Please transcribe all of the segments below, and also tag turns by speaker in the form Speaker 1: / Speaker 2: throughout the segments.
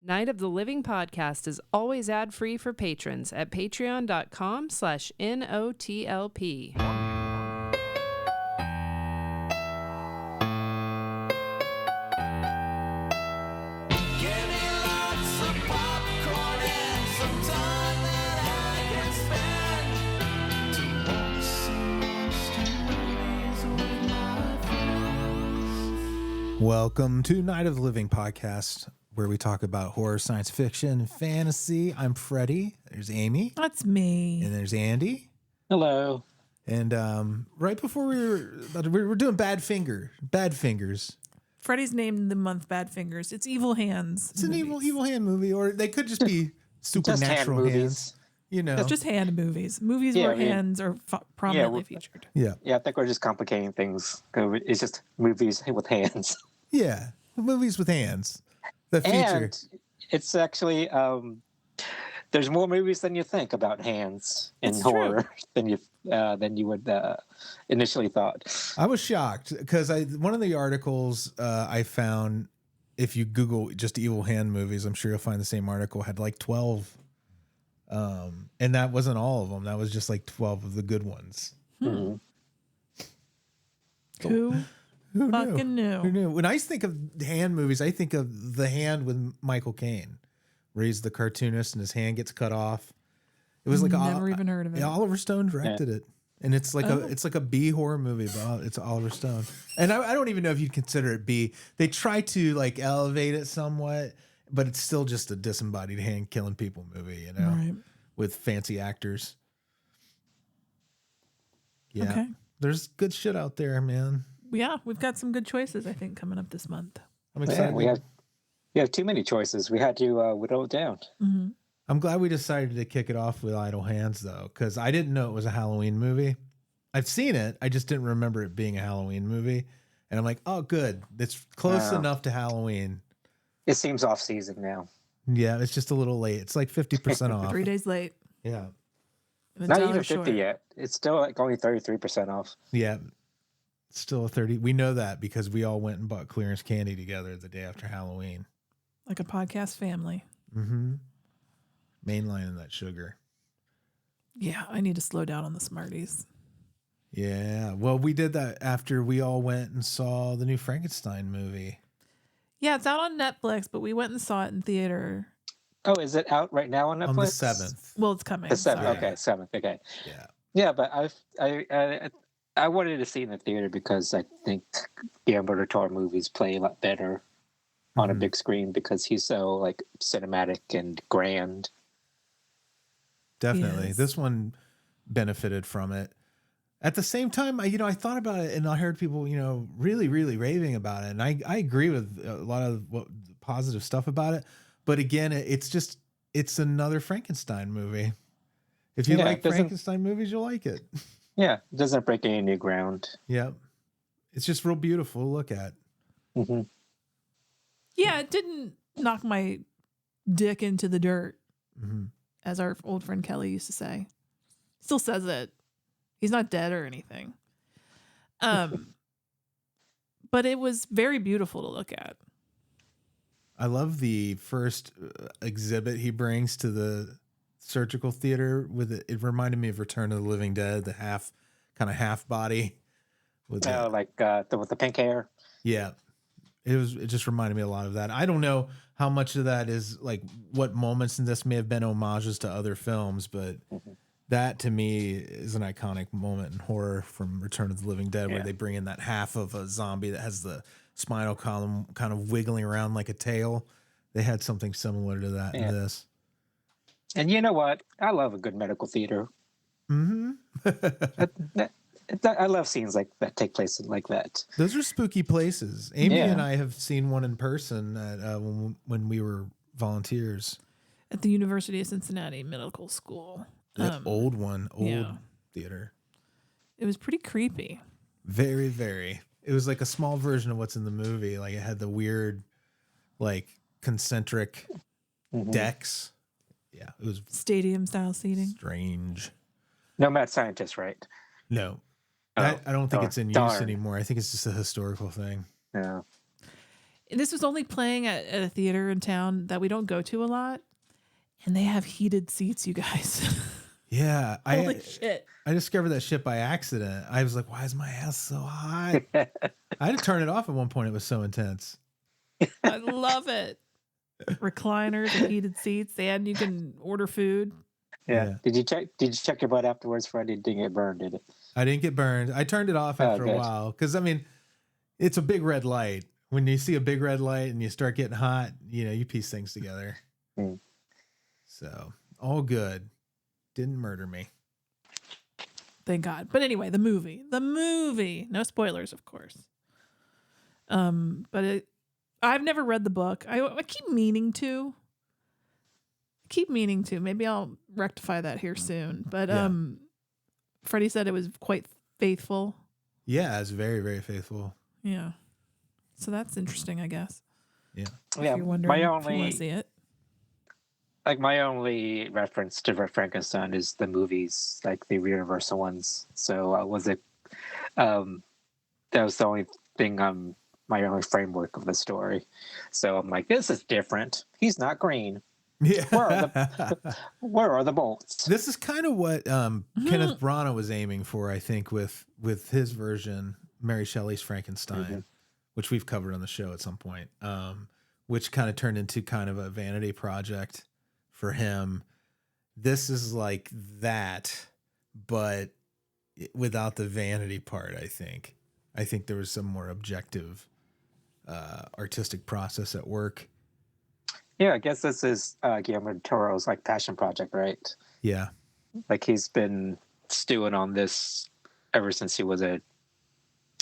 Speaker 1: Night of the Living podcast is always ad-free for patrons at patreon.com/NOTLP.
Speaker 2: Welcome to Night of the Living podcast, where we talk about horror, science fiction, and fantasy. I'm Freddy. There's Amy.
Speaker 3: That's me.
Speaker 2: And there's Andy.
Speaker 4: Hello.
Speaker 2: And right before we were doing Badfingers.
Speaker 3: Freddy's named the month Badfingers. It's Evil Hands.
Speaker 2: It's an evil hand movie, or they could just be supernatural
Speaker 4: hand
Speaker 2: hands. You know,
Speaker 3: It's just hand movies. Movies where hands are prominently featured.
Speaker 2: Yeah,
Speaker 4: I think we're just complicating things. It's just movies with hands.
Speaker 2: Yeah, movies with hands. The feature.
Speaker 4: And it's actually there's more movies than you think about hands in horror than you would initially thought.
Speaker 2: I was shocked because one of the articles I found, if you Google just evil hand movies, I'm sure you'll find the same article, had like 12. And that wasn't all of them. That was just like 12 of the good ones.
Speaker 4: Mm-hmm.
Speaker 3: Who fucking knew?
Speaker 2: Who knew? When I think of hand movies, I think of The Hand with Michael Caine, where he's the cartoonist and his hand gets cut off. It was like
Speaker 3: never even heard of it.
Speaker 2: Oliver Stone directed it, and it's like a B horror movie, but it's Oliver Stone. And I don't even know if you'd consider it B. They try to like elevate it somewhat, but it's still just a disembodied hand killing people movie, you know,
Speaker 3: Right.
Speaker 2: with fancy actors. Yeah,
Speaker 3: Okay.
Speaker 2: There's good shit out there, man.
Speaker 3: Yeah, we've got some good choices, I think, coming up this month.
Speaker 2: I'm excited.
Speaker 4: Yeah, we have too many choices. We had to whittle it down.
Speaker 3: Mm-hmm.
Speaker 2: I'm glad we decided to kick it off with Idle Hands, though, because I didn't know it was a Halloween movie. I've seen it. I just didn't remember it being a Halloween movie. And I'm like, oh, good. It's close enough to Halloween.
Speaker 4: It seems off season now.
Speaker 2: Yeah, it's just a little late. It's like 50% off.
Speaker 3: 3 days late.
Speaker 2: Yeah.
Speaker 3: And
Speaker 4: Not
Speaker 3: $1
Speaker 4: even 50
Speaker 3: short.
Speaker 4: yet. It's still like only 33% off.
Speaker 2: Yeah. It's still a 30. We know that because we all went and bought clearance candy together the day after Halloween.
Speaker 3: Like a podcast family.
Speaker 2: Mm-hmm. Mainlining that sugar.
Speaker 3: Yeah, I need to slow down on the Smarties.
Speaker 2: Yeah. Well, we did that after we all went and saw the new Frankenstein movie.
Speaker 3: Yeah, it's out on Netflix, but we went and saw it in theater.
Speaker 4: Oh, is it out right now on Netflix?
Speaker 2: On the 7th.
Speaker 3: Well, it's coming.
Speaker 4: The 7th.
Speaker 3: sorry.
Speaker 4: Okay, 7th. Okay.
Speaker 2: Yeah.
Speaker 4: Yeah, but I wanted to see it in the theater because I think Guillermo del Toro movies play a lot better on a big screen because he's so like cinematic and grand.
Speaker 2: Definitely.
Speaker 3: Yes.
Speaker 2: This one benefited from it. At the same time, I thought about it and I heard people, really, really raving about it. And I agree with a lot of positive stuff about it. But again, it's another Frankenstein movie. If you like Frankenstein movies, you'll like it.
Speaker 4: Yeah, it doesn't break any new ground.
Speaker 2: Yeah. It's just real beautiful to look at.
Speaker 4: Mm-hmm.
Speaker 3: Yeah, it didn't knock my dick into the dirt, as our old friend Kelley used to say. Still says it. He's not dead or anything. But it was very beautiful to look at.
Speaker 2: I love the first exhibit he brings to the surgical theater with it. It reminded me of Return of the Living Dead, the half body with
Speaker 4: Like with the pink hair.
Speaker 2: Yeah. It just reminded me a lot of that. I don't know how much of that is like what moments in this may have been homages to other films, but that to me is an iconic moment in horror from Return of the Living Dead, where they bring in that half of a zombie that has the spinal column kind of wiggling around like a tail. They had something similar to that in this.
Speaker 4: And you know what? I love a good medical theater.
Speaker 2: Mm-hmm.
Speaker 4: I love scenes like that take place like that.
Speaker 2: Those are spooky places. Amy and I have seen one in person at, when we were volunteers.
Speaker 3: At the University of Cincinnati Medical School.
Speaker 2: That old theater.
Speaker 3: It was pretty creepy.
Speaker 2: Very, very. It was like a small version of what's in the movie. Like it had the weird, like concentric decks. Yeah, it was
Speaker 3: Stadium style seating.
Speaker 2: strange.
Speaker 4: No mad scientist, right?
Speaker 2: No,
Speaker 4: Oh,
Speaker 2: I don't think it's in use
Speaker 4: darn.
Speaker 2: anymore. I think it's just a historical thing.
Speaker 4: No.
Speaker 3: This was only playing at a theater in town that we don't go to a lot, and they have heated seats, you guys.
Speaker 2: Yeah,
Speaker 3: Holy shit.
Speaker 2: I discovered that shit by accident. I was like, why is my ass so hot? I had to turn it off at one point. It was so intense.
Speaker 3: I love it. Recliners and heated seats, and you can order food.
Speaker 4: Yeah. Did you check your butt afterwards, Freddy? Didn't get burned, did it?
Speaker 2: I didn't get burned. I turned it off after a while because I mean, it's a big red light. When you see a big red light and you start getting hot, you piece things together. So all good. Didn't murder me.
Speaker 3: Thank God. But anyway, the movie, no spoilers, of course. But I've never read the book. I keep meaning to. Maybe I'll rectify that here soon. But Freddie said it was quite faithful.
Speaker 2: Yeah, it's very, very faithful.
Speaker 3: Yeah. So that's interesting, I guess.
Speaker 2: Yeah.
Speaker 3: If you're wondering if you want to see it.
Speaker 4: Like my only reference to Frankenstein is the movies, like the Universal ones. So that was the only thing my only framework of the story. So I'm like, this is different. He's not green.
Speaker 2: Yeah.
Speaker 4: Where are the bolts?
Speaker 2: This is kind of what Kenneth Branagh was aiming for, I think, with his version, Mary Shelley's Frankenstein, which we've covered on the show at some point, which kind of turned into kind of a vanity project for him. This is like that, but without the vanity part, I think. I think there was some more objective artistic process at work.
Speaker 4: Yeah, I guess this is Guillermo del Toro's like passion project, right?
Speaker 2: Yeah.
Speaker 4: Like he's been stewing on this ever since he was a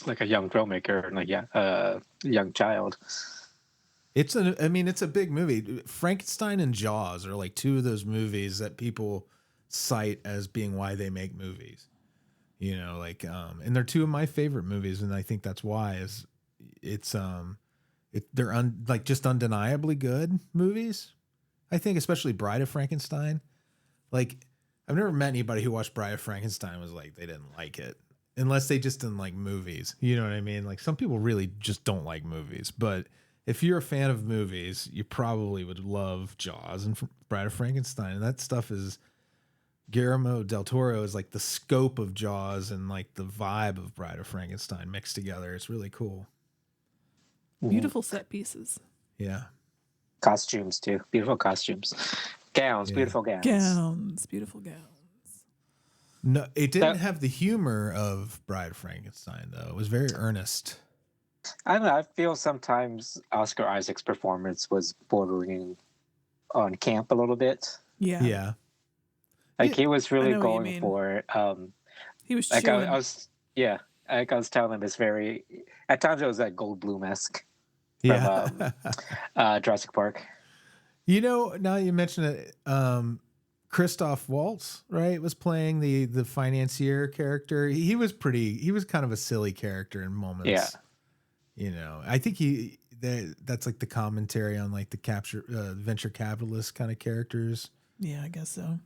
Speaker 4: young filmmaker and a young child.
Speaker 2: It's a big movie. Frankenstein and Jaws are like two of those movies that people cite as being why they make movies. And they're two of my favorite movies, and I think that's why they're just undeniably good movies. I think especially Bride of Frankenstein. Like I've never met anybody who watched Bride of Frankenstein and was like they didn't like it, unless they just didn't like movies. You know what I mean? Like some people really just don't like movies, but if you're a fan of movies, you probably would love Jaws and Bride of Frankenstein. And that stuff is Guillermo del Toro is like the scope of Jaws and like the vibe of Bride of Frankenstein mixed together. It's really cool.
Speaker 3: Beautiful set pieces.
Speaker 2: Yeah.
Speaker 4: Costumes too. Beautiful costumes. Gowns, beautiful gowns.
Speaker 3: Beautiful gowns.
Speaker 2: No, it didn't have the humor of Bride of Frankenstein though. It was very earnest.
Speaker 4: I don't know. I feel sometimes Oscar Isaac's performance was bordering on camp a little bit.
Speaker 3: Yeah.
Speaker 2: Yeah.
Speaker 4: Like he was really going for it.
Speaker 3: He was
Speaker 4: like I was like I was telling him, it's very at times it was like Goldblum-esque from Jurassic Park.
Speaker 2: Now you mention it, Christoph Waltz, right, was playing the financier character. He was kind of a silly character in moments.
Speaker 4: Yeah.
Speaker 2: I think that's like the commentary on like the venture capitalist kind of characters.
Speaker 3: Yeah, I guess so.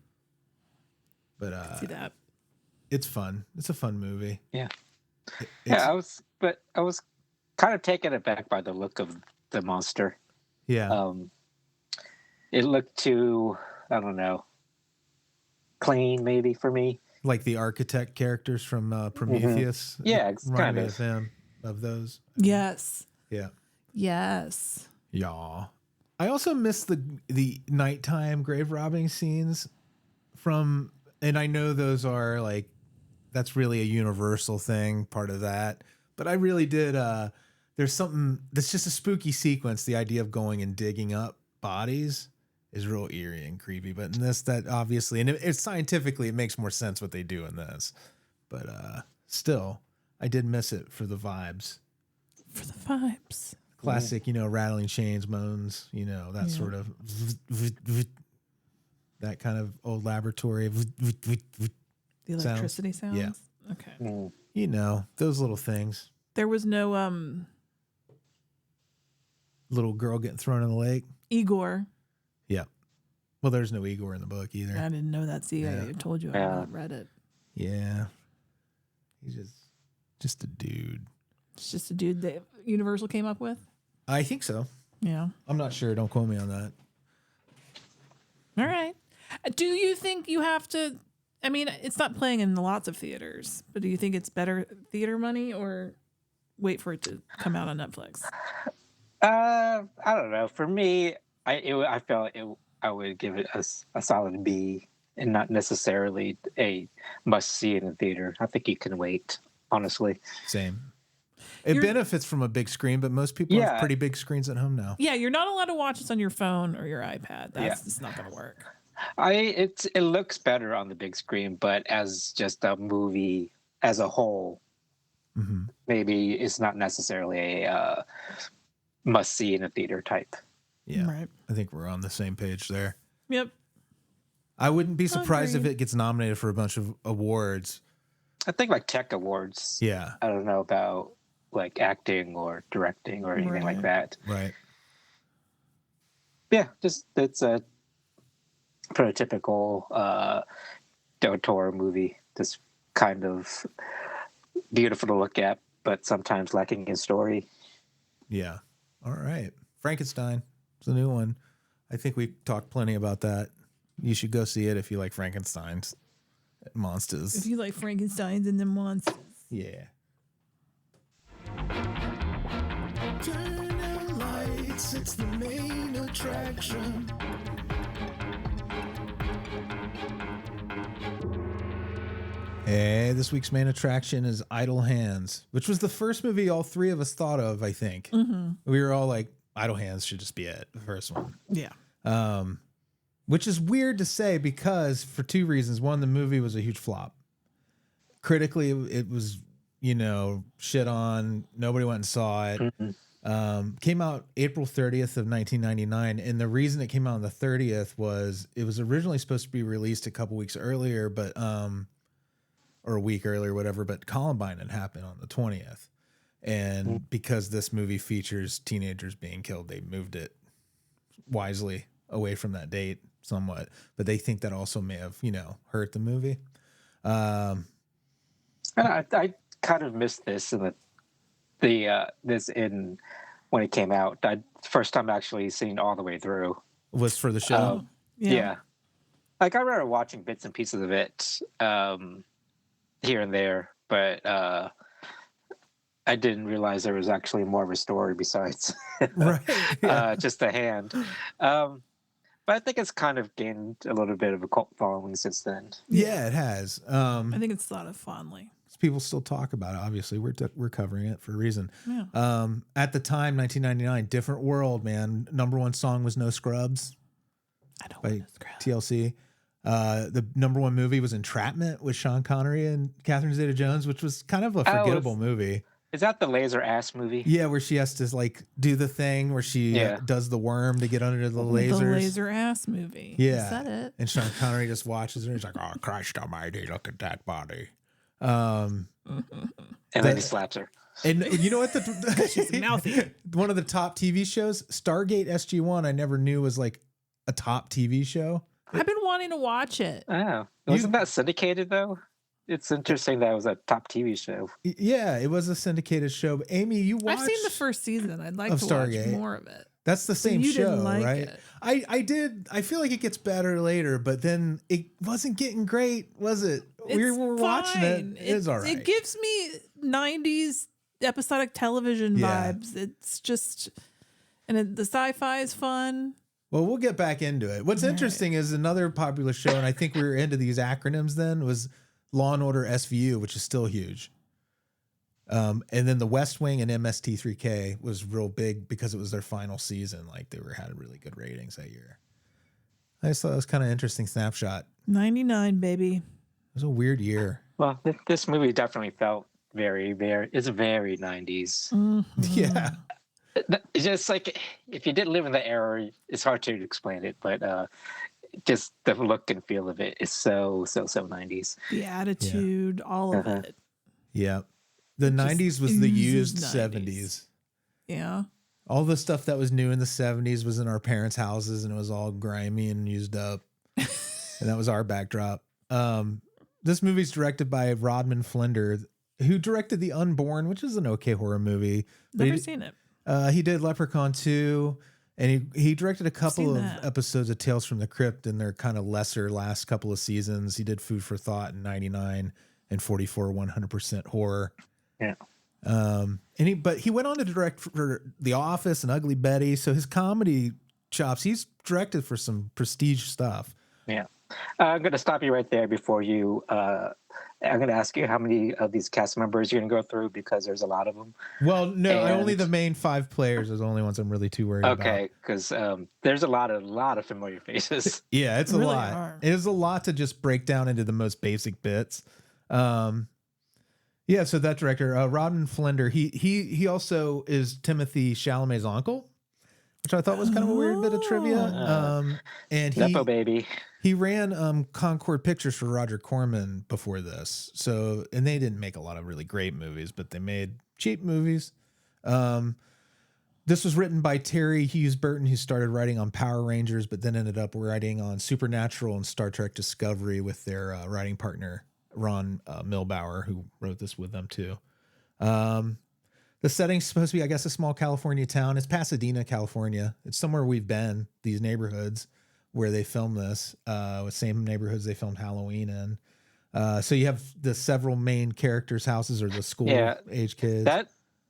Speaker 2: But
Speaker 3: see that.
Speaker 2: It's fun. It's a fun movie.
Speaker 4: Yeah. I was kind of taken aback by the look of the monster.
Speaker 2: Yeah.
Speaker 4: It looked too, I don't know, clean maybe for me.
Speaker 2: Like the architect characters from Prometheus.
Speaker 4: Yeah, it's kind of
Speaker 2: them. Of those.
Speaker 3: Yes.
Speaker 2: Yeah.
Speaker 3: Yes.
Speaker 2: Yeah. I also miss the nighttime grave robbing scenes and I know those are like, that's really a universal thing, part of that. But I really did, there's something that's just a spooky sequence. The idea of going and digging up bodies is real eerie and creepy. But in this, that obviously, and it's scientifically, it makes more sense what they do in this. But still, I did miss it for the vibes.
Speaker 3: For the vibes.
Speaker 2: Classic, rattling chains, moans, that sort of, that kind of old laboratory.
Speaker 3: The electricity sounds?
Speaker 2: Yeah.
Speaker 3: Okay.
Speaker 2: Those little things.
Speaker 3: There was no
Speaker 2: Little girl getting thrown in the lake.
Speaker 3: Igor.
Speaker 2: Yeah. Well, there's no Igor in the book either.
Speaker 3: I didn't know that. See, I told you I had not read it.
Speaker 2: Yeah. He's just a dude.
Speaker 3: It's just a dude that Universal came up with?
Speaker 2: I think so.
Speaker 3: Yeah.
Speaker 2: I'm not sure. Don't quote me on that.
Speaker 3: All right. Do you think you have to? I mean, it's not playing in lots of theaters, but do you think it's better theater money or wait for it to come out on Netflix?
Speaker 4: I don't know. For me, I felt I would give it a solid B, and not necessarily a must see in the theater. I think you can wait. Honestly,
Speaker 2: Same. It benefits from a big screen, but most people have pretty big screens at home now.
Speaker 3: Yeah, you're not allowed to watch this on your phone or your iPad. That's just not going to work.
Speaker 4: It looks better on the big screen, but as just a movie as a whole, maybe it's not necessarily a must see in a theater type.
Speaker 2: Yeah,
Speaker 3: right.
Speaker 2: I think we're on the same page there.
Speaker 3: Yep.
Speaker 2: I wouldn't be surprised if it gets nominated for a bunch of awards.
Speaker 4: I think like tech awards.
Speaker 2: Yeah.
Speaker 4: I don't know about like acting or directing or anything like that.
Speaker 2: Right.
Speaker 4: Yeah, just it's a prototypical Del Toro movie. Just kind of beautiful to look at, but sometimes lacking in story.
Speaker 2: Yeah. All right. Frankenstein. It's a new one. I think we talked plenty about that. You should go see it if you like Frankenstein's monsters.
Speaker 3: If you like Frankenstein's and the monsters.
Speaker 2: Yeah.
Speaker 5: Turn out lights, it's the main attraction.
Speaker 2: Hey, this week's main attraction is Idle Hands, which was the first movie all three of us thought of, I think. We were all like, Idle Hands should just be it, the first one.
Speaker 3: Yeah.
Speaker 2: Which is weird to say because for two reasons. One, the movie was a huge flop. Critically, it was, shit on. Nobody went and saw it. Came out April 30th of 1999. And the reason it came out on the 30th was it was originally supposed to be released a couple weeks earlier, but or a week earlier, whatever. But Columbine had happened on the 20th. And because this movie features teenagers being killed, they moved it wisely away from that date somewhat. But they think that also may have, hurt the movie.
Speaker 4: I kind of missed this in when it came out. First time actually seeing all the way through
Speaker 2: Was for the show.
Speaker 4: Yeah. Like I remember watching bits and pieces of it here and there, but I didn't realize there was actually more of a story besides just a hand. But I think it's kind of gained a little bit of a cult following since then.
Speaker 2: Yeah, it has.
Speaker 3: I think it's thought of fondly.
Speaker 2: People still talk about it. Obviously, we're covering it for a reason.
Speaker 3: Yeah.
Speaker 2: At the time, 1999, different world, man. Number one song was "No Scrubs" by TLC. The number one movie was Entrapment with Sean Connery and Catherine Zeta-Jones, which was kind of a forgettable movie.
Speaker 4: Is that the laser ass movie?
Speaker 2: Yeah, where she has to like do the thing where she does the worm to get under the lasers.
Speaker 3: The laser ass movie.
Speaker 2: Yeah.
Speaker 3: Is that it?
Speaker 2: And Sean Connery just watches her. He's like, "Oh, Christ almighty, look at that body." And
Speaker 4: then he slaps her.
Speaker 2: And you know what?
Speaker 3: She's mouthy.
Speaker 2: One of the top TV shows, Stargate SG-1, I never knew was like a top TV show.
Speaker 3: I've been wanting to watch it.
Speaker 4: Oh, wasn't that syndicated though? It's interesting that it was a top TV show.
Speaker 2: Yeah, it was a syndicated show. But Amy, you watched?
Speaker 3: I've seen the first season. I'd like to
Speaker 2: Stargate.
Speaker 3: watch more of it.
Speaker 2: That's the same
Speaker 3: you
Speaker 2: show,
Speaker 3: didn't like
Speaker 2: right?
Speaker 3: it.
Speaker 2: I did. I feel like it gets better later, but then it wasn't getting great, was it? We were watching it. It's all right.
Speaker 3: It gives me 90s episodic television vibes. It's just, and the sci-fi is fun.
Speaker 2: Well, we'll get back into it. What's interesting is another popular show, and I think we were into these acronyms then, was Law and Order SVU, which is still huge. And then The West Wing and MST3K was real big because it was their final season. Like they had really good ratings that year. I just thought it was kind of interesting snapshot.
Speaker 3: 99, baby.
Speaker 2: It was a weird year.
Speaker 4: Well, this movie definitely felt very, very. It's very 90s.
Speaker 2: Yeah.
Speaker 4: It's just like if you didn't live in the era, it's hard to explain it, but just the look and feel of it is so 90s.
Speaker 3: The attitude, all of it.
Speaker 2: Yeah. The 90s was the used 70s.
Speaker 3: Yeah.
Speaker 2: All the stuff that was new in the 70s was in our parents' houses and it was all grimy and used up. And that was our backdrop. This movie's directed by Rodman Flender, who directed The Unborn, which is an okay horror movie.
Speaker 3: Never seen it.
Speaker 2: He did Leprechaun 2, and he directed a couple
Speaker 3: seen
Speaker 2: of
Speaker 3: that.
Speaker 2: episodes of Tales from the Crypt in their kind of lesser last couple of seasons. He did Food for Thought in 99 and 44 100% horror.
Speaker 4: Yeah.
Speaker 2: But he went on to direct for The Office and Ugly Betty. So his comedy chops, he's directed for some prestige stuff.
Speaker 4: Yeah. I'm going to stop you right there before you. I'm going to ask you how many of these cast members you're going to go through because there's a lot of them.
Speaker 2: Well, no,
Speaker 4: And-
Speaker 2: only the main 5 players are the only ones I'm really too worried about.
Speaker 4: Okay, because there's a lot of familiar faces.
Speaker 2: Yeah, it's a
Speaker 3: Really
Speaker 2: lot.
Speaker 3: are.
Speaker 2: It is a lot to just break down into the most basic bits. Yeah, so that director, Rodman Flender, he also is Timothy Chalamet's uncle, which I thought was kind of a weird bit of trivia. And
Speaker 4: Nepo baby.
Speaker 2: he ran Concord Pictures for Roger Corman before this. So, and they didn't make a lot of really great movies, but they made cheap movies. This was written by Terry Hughes Burton, who started writing on Power Rangers, but then ended up writing on Supernatural and Star Trek Discovery with their writing partner, Ron Milbauer, who wrote this with them too. The setting's supposed to be, I guess, a small California town. It's Pasadena, California. It's somewhere we've been, these neighborhoods where they filmed this, with same neighborhoods they filmed Halloween in. So you have the several main characters' houses or the school age kids.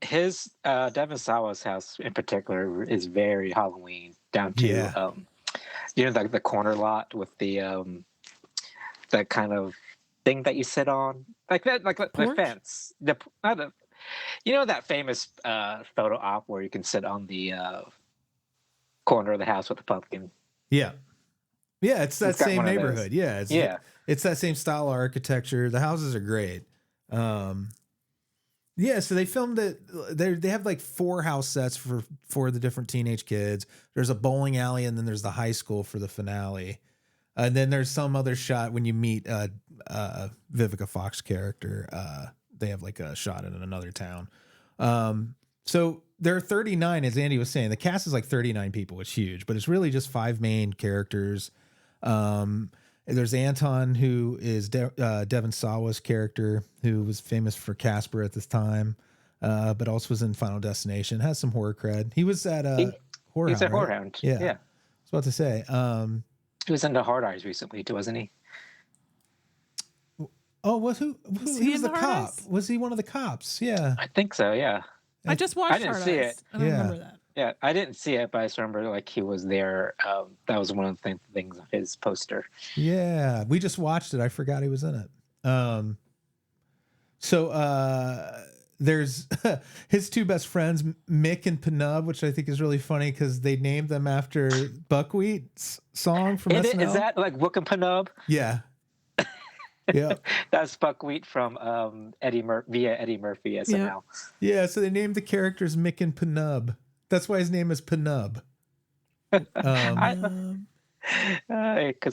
Speaker 4: His Devon Sawa's house in particular is very Halloween, down to like the corner lot with the that kind of thing that you sit on, like that, like the fence. That famous photo op where you can sit on the corner of the house with the pumpkin.
Speaker 2: Yeah, it's that same neighborhood. Yeah, it's that same style of architecture. The houses are great. Yeah, so they filmed it. They have like 4 house sets for the different teenage kids. There's a bowling alley, and then there's the high school for the finale. And then there's some other shot when you meet Vivica Fox's character. They have like a shot in another town. So there are 39, as Andy was saying. The cast is like 39 people. It's huge, but it's really just 5 main characters. There's Anton, who is Devon Sawa's character, who was famous for Casper at this time, but also was in Final Destination. Has some horror cred. He was at Horror
Speaker 4: He's
Speaker 2: Hound,
Speaker 4: a
Speaker 2: right?
Speaker 4: Whorehound.
Speaker 2: Yeah.
Speaker 4: Yeah.
Speaker 2: I was about to say.
Speaker 4: He was into Hard Eyes recently too, wasn't he?
Speaker 2: Oh, he was
Speaker 3: in
Speaker 2: the
Speaker 3: Hard
Speaker 2: cop?
Speaker 3: Eyes?
Speaker 2: Was he one of the cops? Yeah.
Speaker 4: I think so. Yeah.
Speaker 3: I just watched
Speaker 4: I didn't
Speaker 3: Hard
Speaker 4: see
Speaker 3: Eyes.
Speaker 4: it.
Speaker 3: I don't
Speaker 2: Yeah.
Speaker 3: remember that.
Speaker 4: Yeah, I didn't see it, but I just remember like he was there. That was one of the things on his poster.
Speaker 2: Yeah. We just watched it. I forgot he was in it. So there's his 2 best friends, Mick and Penub, which I think is really funny because they named them after Buckwheat's song from SNL.
Speaker 4: Is that like Wook and Penub?
Speaker 2: Yeah. Yeah.
Speaker 4: That's Buckwheat from Eddie Murphy SNL.
Speaker 2: Yeah. So they named the characters Mick and Penub. That's why his name is Penub.
Speaker 4: Because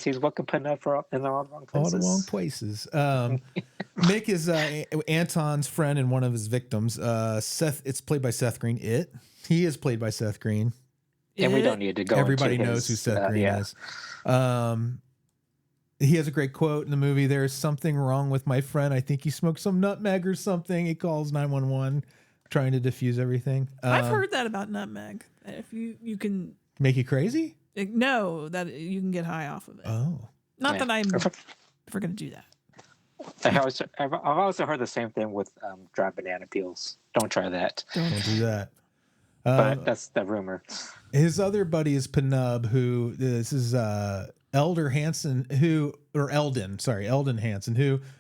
Speaker 4: he's Wook and Penub in the wrong places.
Speaker 2: All the wrong places. Mick is Anton's friend and one of his victims. Seth. It's played by Seth Green. He is played by Seth Green.
Speaker 4: And we don't need to go.
Speaker 2: Everybody
Speaker 4: into
Speaker 2: knows who
Speaker 4: his,
Speaker 2: Seth Green is. He has a great quote in the movie. There's something wrong with my friend. I think he smoked some nutmeg or something. He calls 911, trying to defuse everything.
Speaker 3: I've heard that about nutmeg. If you can
Speaker 2: Make you crazy?
Speaker 3: know that you can get high off of it.
Speaker 2: Oh.
Speaker 3: Not
Speaker 4: Yeah.
Speaker 3: that I'm ever going to do that.
Speaker 4: I've also heard the same thing with dried banana peels. Don't try that.
Speaker 2: Don't do that.
Speaker 4: But that's the rumor.
Speaker 2: His other buddy is Penub, who this is Eldon Hansen, who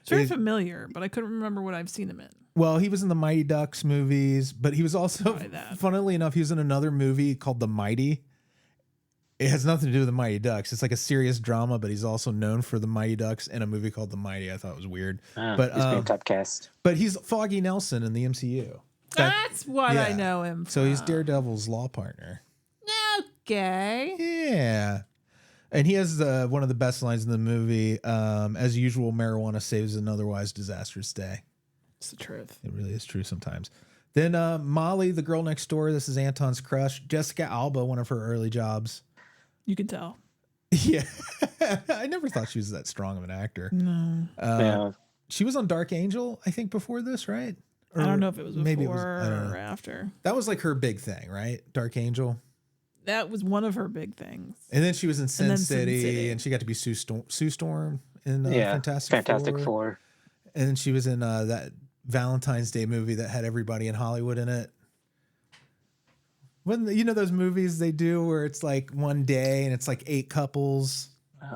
Speaker 3: It's very
Speaker 2: is-
Speaker 3: familiar, but I couldn't remember what I've seen him in.
Speaker 2: well, he was in the Mighty Ducks movies, but he was also,
Speaker 3: Probably that.
Speaker 2: funnily enough, he was in another movie called The Mighty. It has nothing to do with the Mighty Ducks. It's like a serious drama, but he's also known for the Mighty Ducks and a movie called The Mighty. I thought it was weird. But
Speaker 4: He's being typecast.
Speaker 2: but he's Foggy Nelson in the MCU.
Speaker 3: That's what I
Speaker 2: yeah.
Speaker 3: know him
Speaker 2: So he's
Speaker 3: from.
Speaker 2: Daredevil's law partner.
Speaker 3: Okay.
Speaker 2: Yeah. And he has one of the best lines in the movie. As usual, marijuana saves an otherwise disastrous day.
Speaker 3: It's the truth.
Speaker 2: It really is true sometimes. Then Molly, the girl next door. This is Anton's crush. Jessica Alba, one of her early jobs.
Speaker 3: You can tell.
Speaker 2: Yeah. I never thought she was that strong of an actor.
Speaker 3: No.
Speaker 4: Yeah.
Speaker 2: She was on Dark Angel, I think, before this, right?
Speaker 3: I don't know if it was
Speaker 2: maybe
Speaker 3: before
Speaker 2: I don't
Speaker 3: or
Speaker 2: know.
Speaker 3: after.
Speaker 2: That was like her big thing, right? Dark Angel.
Speaker 3: That was one of her big things.
Speaker 2: And then she was in Sin
Speaker 3: then
Speaker 2: City,
Speaker 3: Sin City.
Speaker 2: and she got to be Sue Storm in
Speaker 4: Yeah,
Speaker 2: Fantastic Four.
Speaker 4: Four.
Speaker 2: And then she was in that Valentine's Day movie that had everybody in Hollywood in it. When you know those movies they do where it's like one day and it's like 8 couples.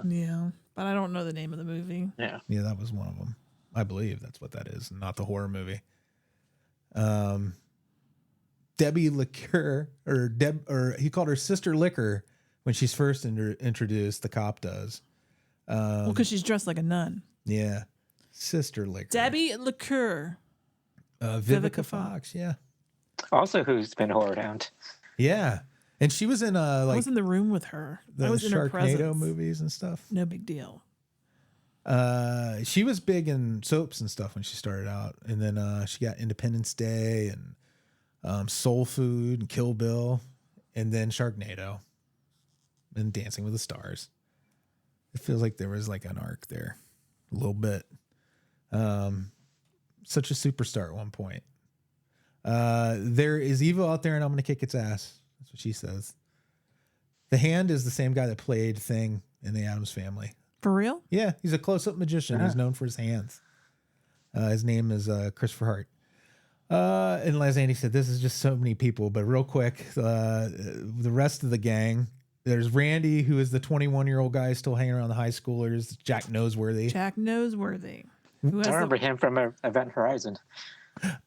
Speaker 3: Yeah, but I don't know the name of the movie.
Speaker 4: Yeah.
Speaker 2: Yeah, that was one of them. I believe that's what that is, not the horror movie. Debbie Liqueur, or he called her Sister Liquor when she's first introduced. The cop does.
Speaker 3: Well, because she's dressed like a nun.
Speaker 2: Yeah, Sister Liquor.
Speaker 3: Debbie Liqueur.
Speaker 2: Vivica Fox. Yeah,
Speaker 4: Also, who's been Horror Hound?
Speaker 2: yeah, and she was in
Speaker 3: I was in the room with her. I
Speaker 2: the
Speaker 3: was in her
Speaker 2: Sharknado
Speaker 3: presence.
Speaker 2: movies and stuff.
Speaker 3: No big deal.
Speaker 2: She was big in soaps and stuff when she started out, and then she got Independence Day and Soul Food and Kill Bill, and then Sharknado, and Dancing with the Stars. It feels like there was like an arc there, a little bit. Such a superstar at one point. There is evil out there, and I'm going to kick its ass. That's what she says. The Hand is the same guy that played Thing in the Addams Family.
Speaker 3: For real?
Speaker 2: Yeah, he's a close-up magician. He's known for his hands. His name is Christopher Hart. And as Andy said, this is just so many people. But real quick, the rest of the gang. There's Randy, who is the 21-year-old guy still hanging around the high schoolers. Jack Noseworthy.
Speaker 3: Jack Noseworthy. Who has
Speaker 4: I remember him from Event Horizon.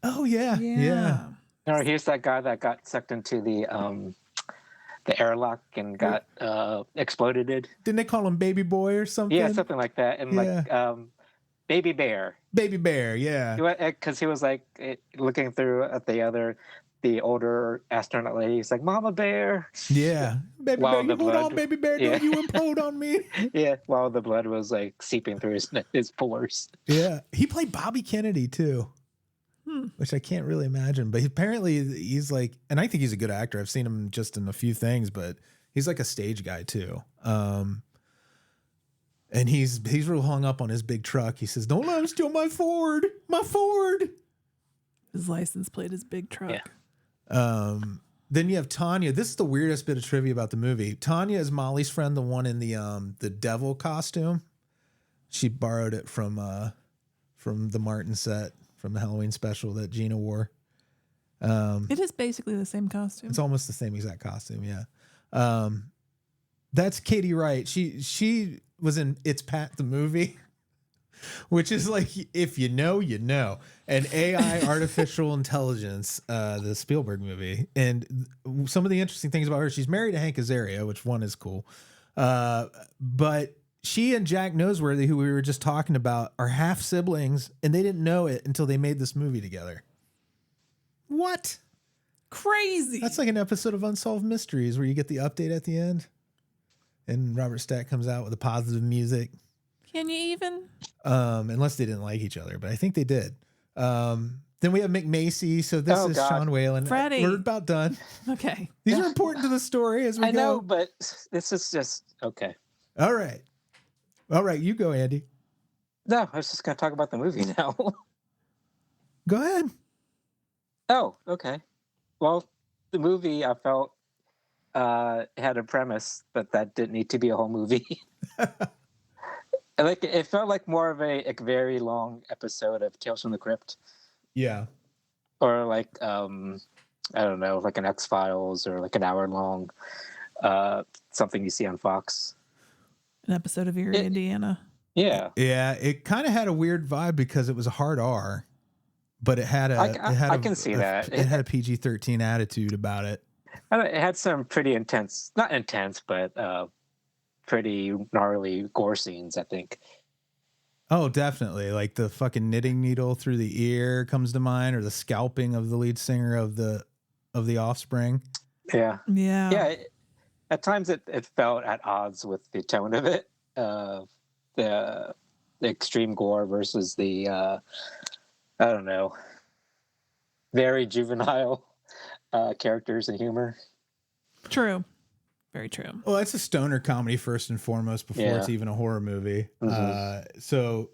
Speaker 2: Oh yeah, yeah.
Speaker 4: No, he's that guy that got sucked into the airlock and got exploded.
Speaker 2: Didn't they call him Baby Boy or something?
Speaker 4: Yeah, something like that. And like Baby Bear.
Speaker 2: Baby Bear, yeah.
Speaker 4: Because he was like looking through at the older astronaut lady. He's like, Mama Bear.
Speaker 2: Yeah. Baby
Speaker 4: While
Speaker 2: Bear,
Speaker 4: the
Speaker 2: you hold
Speaker 4: blood-
Speaker 2: on, Baby Bear.
Speaker 4: Yeah.
Speaker 2: Don't you implode on me.
Speaker 4: Yeah, while the blood was like seeping through his pores.
Speaker 2: Yeah. He played Bobby Kennedy too. Which I can't really imagine. But apparently he's like, and I think he's a good actor. I've seen him just in a few things, but he's like a stage guy too. And he's real hung up on his big truck. He says, "Don't let him steal my Ford. My Ford."
Speaker 3: his license plate is big truck.
Speaker 4: Yeah.
Speaker 2: Then you have Tanya. This is the weirdest bit of trivia about the movie. Tanya is Molly's friend, the one in the devil costume. She borrowed it from the Martin set from the Halloween special that Gina wore.
Speaker 3: It is basically the same costume.
Speaker 2: It's almost the same exact costume, yeah. That's Katie Wright. She was in It's Pat the movie, which is like, if you know, you know. An AI artificial intelligence, the Spielberg movie. And some of the interesting things about her, she's married to Hank Azaria, which one is cool. But she and Jack Noseworthy, who we were just talking about, are half siblings, and they didn't know it until they made this movie together. What?
Speaker 3: Crazy.
Speaker 2: That's like an episode of Unsolved Mysteries where you get the update at the end, and Robert Stack comes out with the positive music.
Speaker 3: Can you even?
Speaker 2: Unless they didn't like each other, but I think they did. Then we have McMacy. So this is
Speaker 4: God.
Speaker 2: Sean Whalen.
Speaker 3: Freddie.
Speaker 2: We're about done.
Speaker 3: Okay.
Speaker 2: These are important to the story as we
Speaker 4: I
Speaker 2: go.
Speaker 4: know, but this is just okay.
Speaker 2: All right. All right. You go, Andy.
Speaker 4: No, I was just going to talk about the movie now.
Speaker 2: Go ahead.
Speaker 4: Oh, okay. Well, the movie I felt had a premise that didn't need to be a whole movie. Like it felt like more of a very long episode of Tales from the Crypt,
Speaker 2: Yeah.
Speaker 4: or like I don't know, like an X-Files, or like an hour-long something you see on Fox.
Speaker 3: An episode of Erie, Indiana.
Speaker 4: Yeah,
Speaker 2: Yeah. It kind of had a weird vibe because it was a hard R, but it had a.
Speaker 4: I can see that.
Speaker 2: It had a PG-13 attitude about it.
Speaker 4: it had some pretty intense, not intense, but pretty gnarly gore scenes, I think.
Speaker 2: Oh, definitely. Like the fucking knitting needle through the ear comes to mind, or the scalping of the lead singer of the Offspring.
Speaker 4: Yeah.
Speaker 3: Yeah.
Speaker 4: Yeah. At times it felt at odds with the tone of it. The extreme gore versus the, I don't know, very juvenile characters and humor.
Speaker 3: True. Very true.
Speaker 2: Well, it's a stoner comedy first and foremost before
Speaker 4: Yeah.
Speaker 2: it's even a horror movie.
Speaker 4: Mhm.
Speaker 2: So,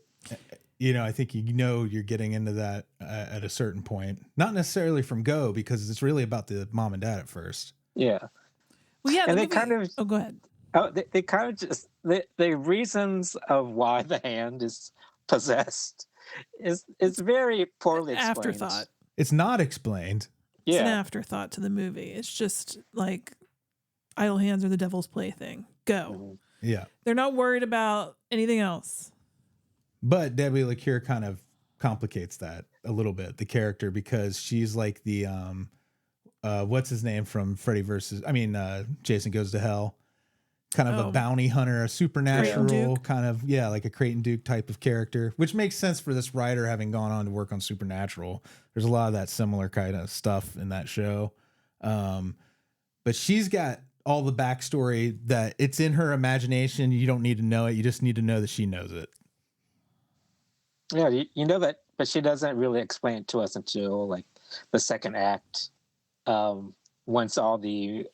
Speaker 2: I think you're getting into that at a certain point. Not necessarily from Go, because it's really about the mom and dad at first.
Speaker 4: Yeah.
Speaker 3: Well, yeah,
Speaker 4: And
Speaker 3: the
Speaker 4: they
Speaker 3: movie,
Speaker 4: kind of
Speaker 3: oh, go ahead.
Speaker 4: they kind of just the reasons of why the hand is possessed is very poorly explained.
Speaker 3: Afterthought.
Speaker 2: It's not explained.
Speaker 3: It's an
Speaker 4: Yeah.
Speaker 3: afterthought to the movie. It's just like idle hands are the devil's plaything. Go.
Speaker 4: Mhm.
Speaker 2: Yeah.
Speaker 3: They're not worried about anything else.
Speaker 2: But Debbie LaCure kind of complicates that a little bit, the character, because she's like the what's his name from Jason Goes to Hell, kind of a bounty hunter, a supernatural kind of, like a Creighton Duke type of character, which makes sense for this writer having gone on to work on Supernatural. There's a lot of that similar kind of stuff in that show. But she's got all the backstory that it's in her imagination. You don't need to know it. You just need to know that she knows it.
Speaker 4: Yeah, you know that, but she doesn't really explain it to us until like the second act. Once all the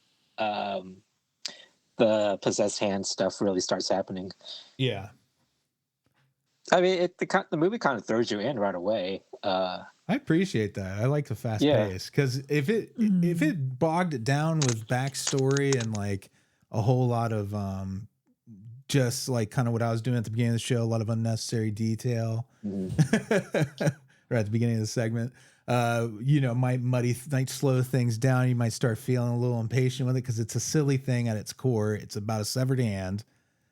Speaker 4: possessed hand stuff really starts happening.
Speaker 2: Yeah.
Speaker 4: I mean, the movie kind of throws you in right away.
Speaker 2: I appreciate that. I like the fast pace, because if it bogged it down with backstory and like a whole lot of just like kind of what I was doing at the beginning of the show, a lot of unnecessary detail, right at the beginning of the segment, might slow things down. You might start feeling a little impatient with it because it's a silly thing at its core. It's about a severed hand.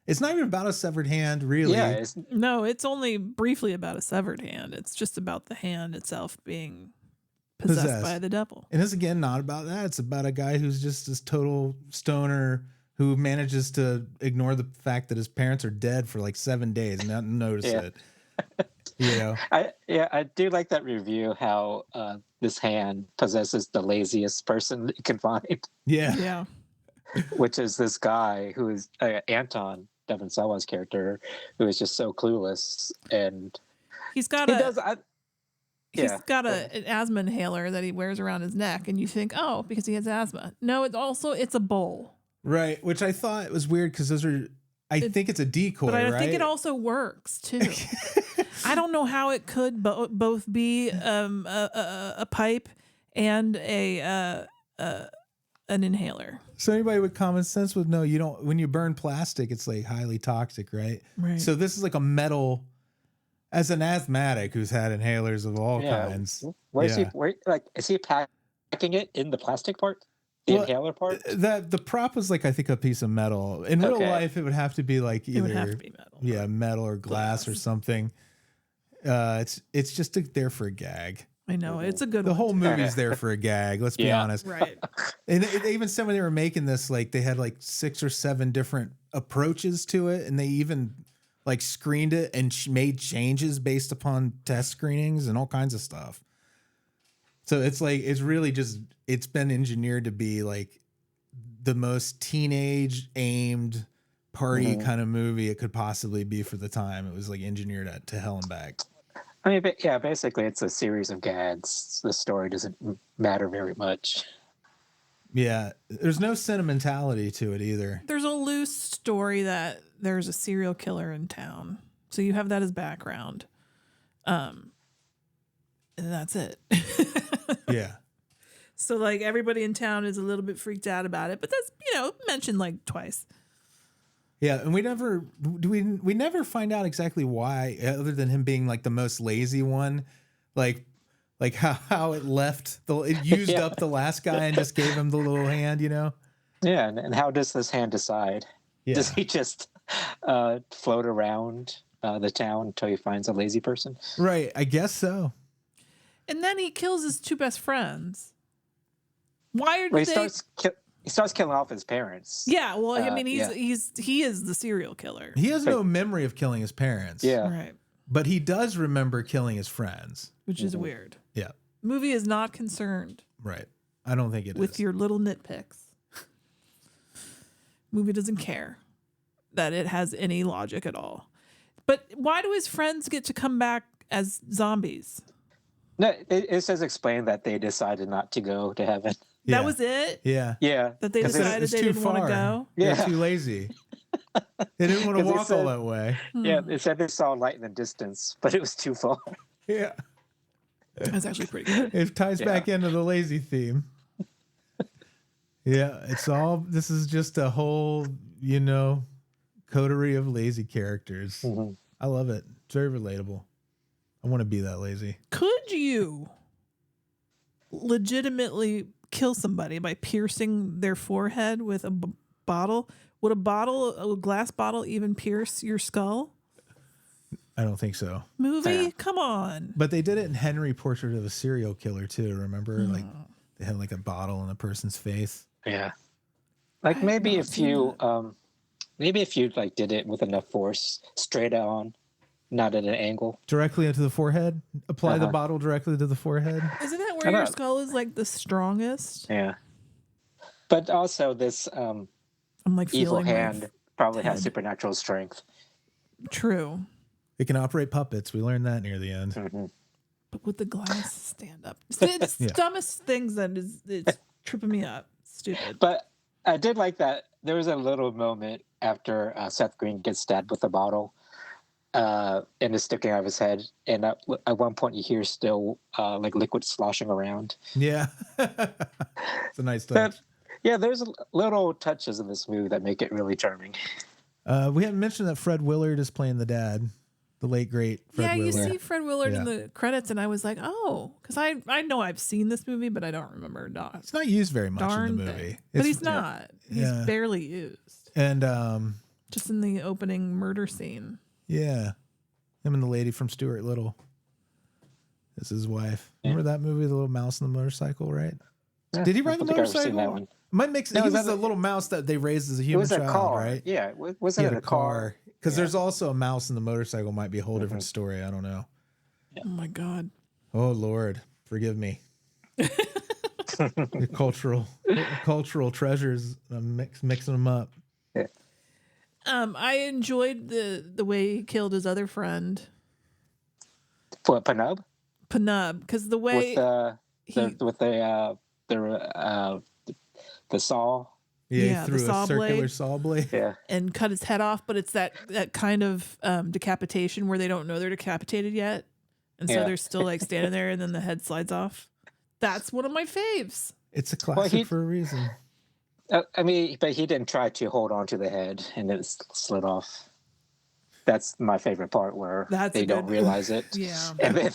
Speaker 2: It's not even about a severed hand, really.
Speaker 4: Yeah,
Speaker 3: No, it's only briefly about a severed hand. It's just about the hand itself being possessed by the devil.
Speaker 2: And it's, again, not about that. It's about a guy who's just this total stoner who manages to ignore the fact that his parents are dead for like 7 days and not notice it.
Speaker 4: I do like that review, how this hand possesses the laziest person you can find.
Speaker 3: Yeah.
Speaker 4: Which is this guy who is Anton, Devon Sawa's character, who is just so clueless, and
Speaker 3: he's got an asthma inhaler that he wears around his neck, and you think, oh, because he has asthma. No, it's a bowl.
Speaker 2: Right, which I thought was weird because I think it's a decoy,
Speaker 3: but I
Speaker 2: right?
Speaker 3: think it also works too. I don't know how it could both be a pipe and an inhaler.
Speaker 2: So anybody with common sense would know you don't. When you burn plastic, it's like highly toxic, right?
Speaker 3: Right.
Speaker 2: So this is like a metal. As an asthmatic who's had inhalers of all kinds,
Speaker 4: is he packing it in the plastic part? The inhaler part?
Speaker 2: The prop was like, I think, a piece of metal. In real life, it would have to be like either
Speaker 3: metal.
Speaker 2: Yeah, metal or glass or something. It's just there for a gag.
Speaker 3: I know, it's a good
Speaker 2: The
Speaker 3: one.
Speaker 2: whole movie's there for a gag, let's be honest.
Speaker 3: Right.
Speaker 2: And they even said when they were making this, like they had like 6 or 7 different approaches to it, and they even like screened it and made changes based upon test screenings and all kinds of stuff. So it's like, it's really just, it's been engineered to be like the most teenage aimed party kind of movie it could possibly be for the time. It was like engineered to hell and back.
Speaker 4: I mean, basically it's a series of gags. The story doesn't matter very much.
Speaker 2: Yeah, there's no sentimentality to it either.
Speaker 3: There's a loose story that there's a serial killer in town. So you have that as background. And that's it.
Speaker 2: Yeah.
Speaker 3: So like everybody in town is a little bit freaked out about it, but that's, mentioned like twice.
Speaker 2: Yeah, and we never find out exactly why, other than him being like the most lazy one, like how it left it used up the last guy and just gave him the little hand, Yeah,
Speaker 4: and how does this hand decide?
Speaker 2: Yeah.
Speaker 4: Does he just float around the town until he finds a lazy person?
Speaker 2: Right, I guess so.
Speaker 3: And then he kills his 2 best friends. Why are
Speaker 4: Well,
Speaker 3: they?
Speaker 4: He starts killing off his parents.
Speaker 3: Yeah, well, I mean, he is the serial killer.
Speaker 2: He has no memory of killing his parents.
Speaker 4: Yeah.
Speaker 3: Right.
Speaker 2: But he does remember killing his friends.
Speaker 3: Which is weird.
Speaker 2: Yeah.
Speaker 3: Movie is not concerned
Speaker 2: Right. I don't think it
Speaker 3: with
Speaker 2: is.
Speaker 3: your little nitpicks. Movie doesn't care that it has any logic at all. But why do his friends get to come back as zombies?
Speaker 4: No, it says explained that they decided not to go to heaven.
Speaker 2: Yeah.
Speaker 3: That was it?
Speaker 2: Yeah.
Speaker 4: Yeah.
Speaker 3: That they decided
Speaker 2: It's
Speaker 3: they
Speaker 2: too
Speaker 3: didn't want to
Speaker 2: far.
Speaker 3: go?
Speaker 2: They're
Speaker 4: Yeah.
Speaker 2: too lazy. They didn't want to
Speaker 4: 'Cause they
Speaker 2: walk
Speaker 4: said-
Speaker 2: all that way.
Speaker 4: Yeah, they said they saw light in the distance, but it was too far.
Speaker 2: Yeah.
Speaker 3: That's actually pretty good.
Speaker 2: It ties back into the lazy theme. Yeah, this is just a whole, coterie of lazy characters.
Speaker 4: Mm-hmm.
Speaker 2: I love it. It's very relatable. I want to be that lazy.
Speaker 3: Could you legitimately kill somebody by piercing their forehead with a bottle? Would a glass bottle, even pierce your skull?
Speaker 2: I don't think so.
Speaker 3: Movie?
Speaker 4: Yeah.
Speaker 3: Come on.
Speaker 2: But they did it in Henry Portrait of a Serial Killer too, remember?
Speaker 3: Hmm.
Speaker 2: Like they had like a bottle in a person's face.
Speaker 4: Yeah. Like
Speaker 3: I've
Speaker 4: maybe
Speaker 3: not
Speaker 4: if
Speaker 3: seen
Speaker 4: you maybe if you like did it with enough force, straight on, not at an angle.
Speaker 2: Directly into the forehead? Apply the
Speaker 4: Uh-huh.
Speaker 2: bottle directly to the forehead?
Speaker 3: Isn't that
Speaker 4: I
Speaker 3: where your
Speaker 4: know.
Speaker 3: skull is like the strongest?
Speaker 4: Yeah. But also this
Speaker 3: I'm like
Speaker 4: evil
Speaker 3: feeling
Speaker 4: hand probably has
Speaker 3: head.
Speaker 4: supernatural strength.
Speaker 3: True.
Speaker 2: It can operate puppets. We learned that near the end.
Speaker 4: Mm-hmm.
Speaker 3: But with the glass stand up. It's
Speaker 2: Yeah.
Speaker 3: dumbest things that it's tripping me up. Stupid.
Speaker 4: But I did like that there was a little moment after Seth Green gets stabbed with a bottle and is sticking out of his head. And at one point you hear still like liquid sloshing around.
Speaker 2: Yeah. It's a nice touch.
Speaker 4: That, yeah, there's little touches in this movie that make it really charming.
Speaker 2: We haven't mentioned that Fred Willard is playing the dad, the late great Fred
Speaker 3: Yeah,
Speaker 2: Willard.
Speaker 3: you see Fred Willard in
Speaker 2: Yeah.
Speaker 3: the credits, and I was like, oh, because I know I've seen this movie, but I don't remember.
Speaker 2: It's not used very much
Speaker 3: Darn
Speaker 2: in the
Speaker 3: thing.
Speaker 2: movie.
Speaker 3: But
Speaker 2: It's-
Speaker 3: he's not. He's
Speaker 2: Yeah.
Speaker 3: barely used.
Speaker 2: And
Speaker 3: Just in the opening murder scene.
Speaker 2: yeah, him and the lady from Stuart Little. This is his wife. Remember that movie, The Little Mouse and the Motorcycle, right?
Speaker 4: Yeah,
Speaker 2: Did he
Speaker 4: I
Speaker 2: ride the
Speaker 4: don't think I've ever
Speaker 2: motorcycle?
Speaker 4: seen that one.
Speaker 2: Might make
Speaker 4: No,
Speaker 2: he
Speaker 4: is
Speaker 2: was
Speaker 4: that
Speaker 2: the
Speaker 4: the-
Speaker 2: little mouse that they raised as a
Speaker 4: It
Speaker 2: human
Speaker 4: was a
Speaker 2: child,
Speaker 4: car,
Speaker 2: right?
Speaker 4: Yeah,
Speaker 2: He
Speaker 4: wasn't
Speaker 2: had
Speaker 4: it
Speaker 2: a
Speaker 4: a car?
Speaker 2: car. Because
Speaker 4: Yeah.
Speaker 2: there's also a mouse in the motorcycle. Might be a whole different story. I don't know.
Speaker 3: Oh my God.
Speaker 2: Oh Lord, forgive me. The cultural treasures. I'm mixing them up.
Speaker 3: I enjoyed the way he killed his other friend,
Speaker 4: For Panub
Speaker 3: Panub, because the way
Speaker 4: the saw.
Speaker 2: Yeah,
Speaker 3: Yeah,
Speaker 2: he
Speaker 3: the
Speaker 2: threw
Speaker 3: saw
Speaker 2: a circular
Speaker 3: blade.
Speaker 2: saw blade.
Speaker 4: Yeah,
Speaker 3: and cut his head off, but it's that kind of decapitation where they don't know they're decapitated yet. And so
Speaker 4: Yeah.
Speaker 3: they're still like standing there and then the head slides off. That's one of my faves.
Speaker 2: It's a classic
Speaker 4: he-
Speaker 2: for a reason.
Speaker 4: I mean, but he didn't try to hold on to the head, and it slid off. That's my favorite part, where
Speaker 3: That's
Speaker 4: they
Speaker 3: a
Speaker 4: don't
Speaker 3: good-
Speaker 4: realize it,
Speaker 3: Yeah.
Speaker 4: and then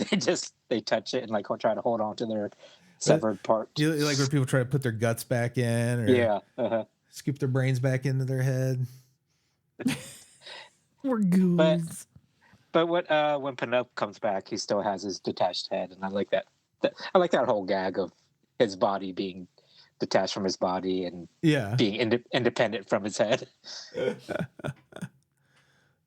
Speaker 4: they touch it and like try to hold on to their severed part.
Speaker 2: You like where people try to put their guts back in, or
Speaker 4: Yeah,
Speaker 2: scoop their brains back into their head.
Speaker 3: We're goons.
Speaker 4: but when Panup comes back, he still has his detached head, and I like that. I like that whole gag of his body being detached from his body and
Speaker 2: Yeah.
Speaker 4: being independent from his head.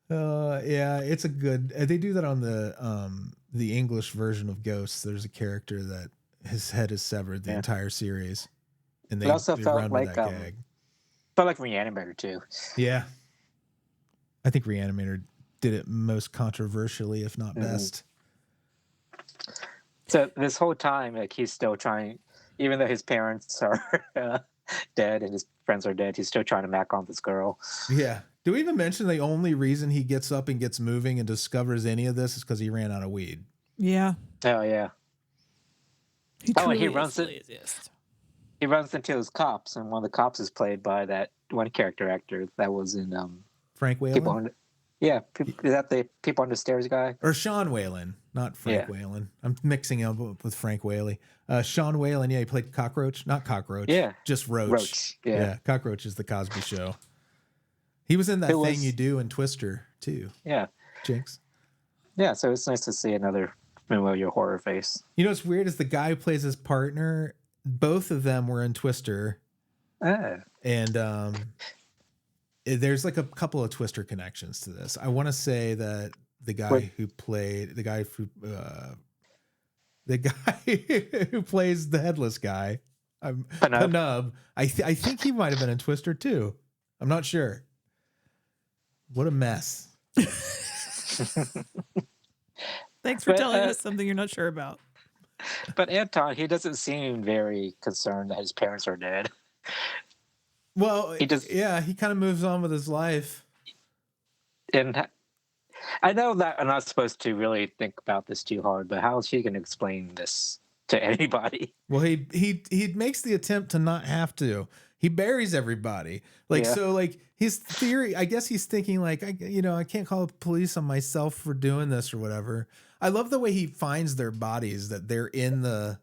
Speaker 2: Yeah, it's a good. They do that on the English version of Ghosts. There's a character that his head is severed the
Speaker 4: Yeah.
Speaker 2: entire series, and
Speaker 4: It also felt
Speaker 2: run with
Speaker 4: like,
Speaker 2: that gag.
Speaker 4: But like Reanimator too.
Speaker 2: Yeah, I think Reanimator did it most controversially, if not best.
Speaker 4: So this whole time, like he's still trying, even though his parents are dead and his friends are dead, he's still trying to mac on this girl.
Speaker 2: Yeah. Do we even mention the only reason he gets up and gets moving and discovers any of this is because he ran out of weed?
Speaker 3: Yeah.
Speaker 4: Oh yeah,
Speaker 3: He
Speaker 4: Oh, and
Speaker 3: truly
Speaker 4: he
Speaker 3: is
Speaker 4: runs
Speaker 3: the
Speaker 4: it-
Speaker 3: laziest.
Speaker 4: he runs into his cops, and one of the cops is played by that one character actor that was in
Speaker 2: Frank Whalen?
Speaker 4: People on. Yeah, is that the People on the Stairs guy?
Speaker 2: Or Sean Whalen, not Frank
Speaker 4: Yeah.
Speaker 2: Whalen. I'm mixing him up with Frank Whaley. Sean Whalen, yeah, he played Cockroach. Not Cockroach.
Speaker 4: Yeah.
Speaker 2: Just Roach.
Speaker 4: Roach, yeah.
Speaker 2: Cockroach is the Cosby Show. He was in that
Speaker 4: It
Speaker 2: thing
Speaker 4: was-
Speaker 2: you do in Twister, too.
Speaker 4: Yeah,
Speaker 2: Jinx.
Speaker 4: yeah. So it's nice to see another familiar horror face.
Speaker 2: You know what's weird is the guy who plays his partner, both of them were in Twister.
Speaker 4: Ah,
Speaker 2: And there's like a couple of Twister connections to this. I want to say that the guy
Speaker 4: Wait.
Speaker 2: who plays the headless guy, Panub. I think he might have been in Twister too. I'm not sure. What a mess.
Speaker 3: Thanks for
Speaker 4: But,
Speaker 3: telling us something you're not sure about.
Speaker 4: but Anton, he doesn't seem very concerned that his parents are dead.
Speaker 2: Well,
Speaker 4: He just-
Speaker 2: yeah, he kind of moves on with his life.
Speaker 4: And I know that I'm not supposed to really think about this too hard, but how is she going to explain this to anybody?
Speaker 2: Well, he makes the attempt to not have to. He buries everybody. Like,
Speaker 4: Yeah.
Speaker 2: so like his theory, I guess he's thinking like, I can't call the police on myself for doing this or whatever. I love the way he finds their bodies, that they're in the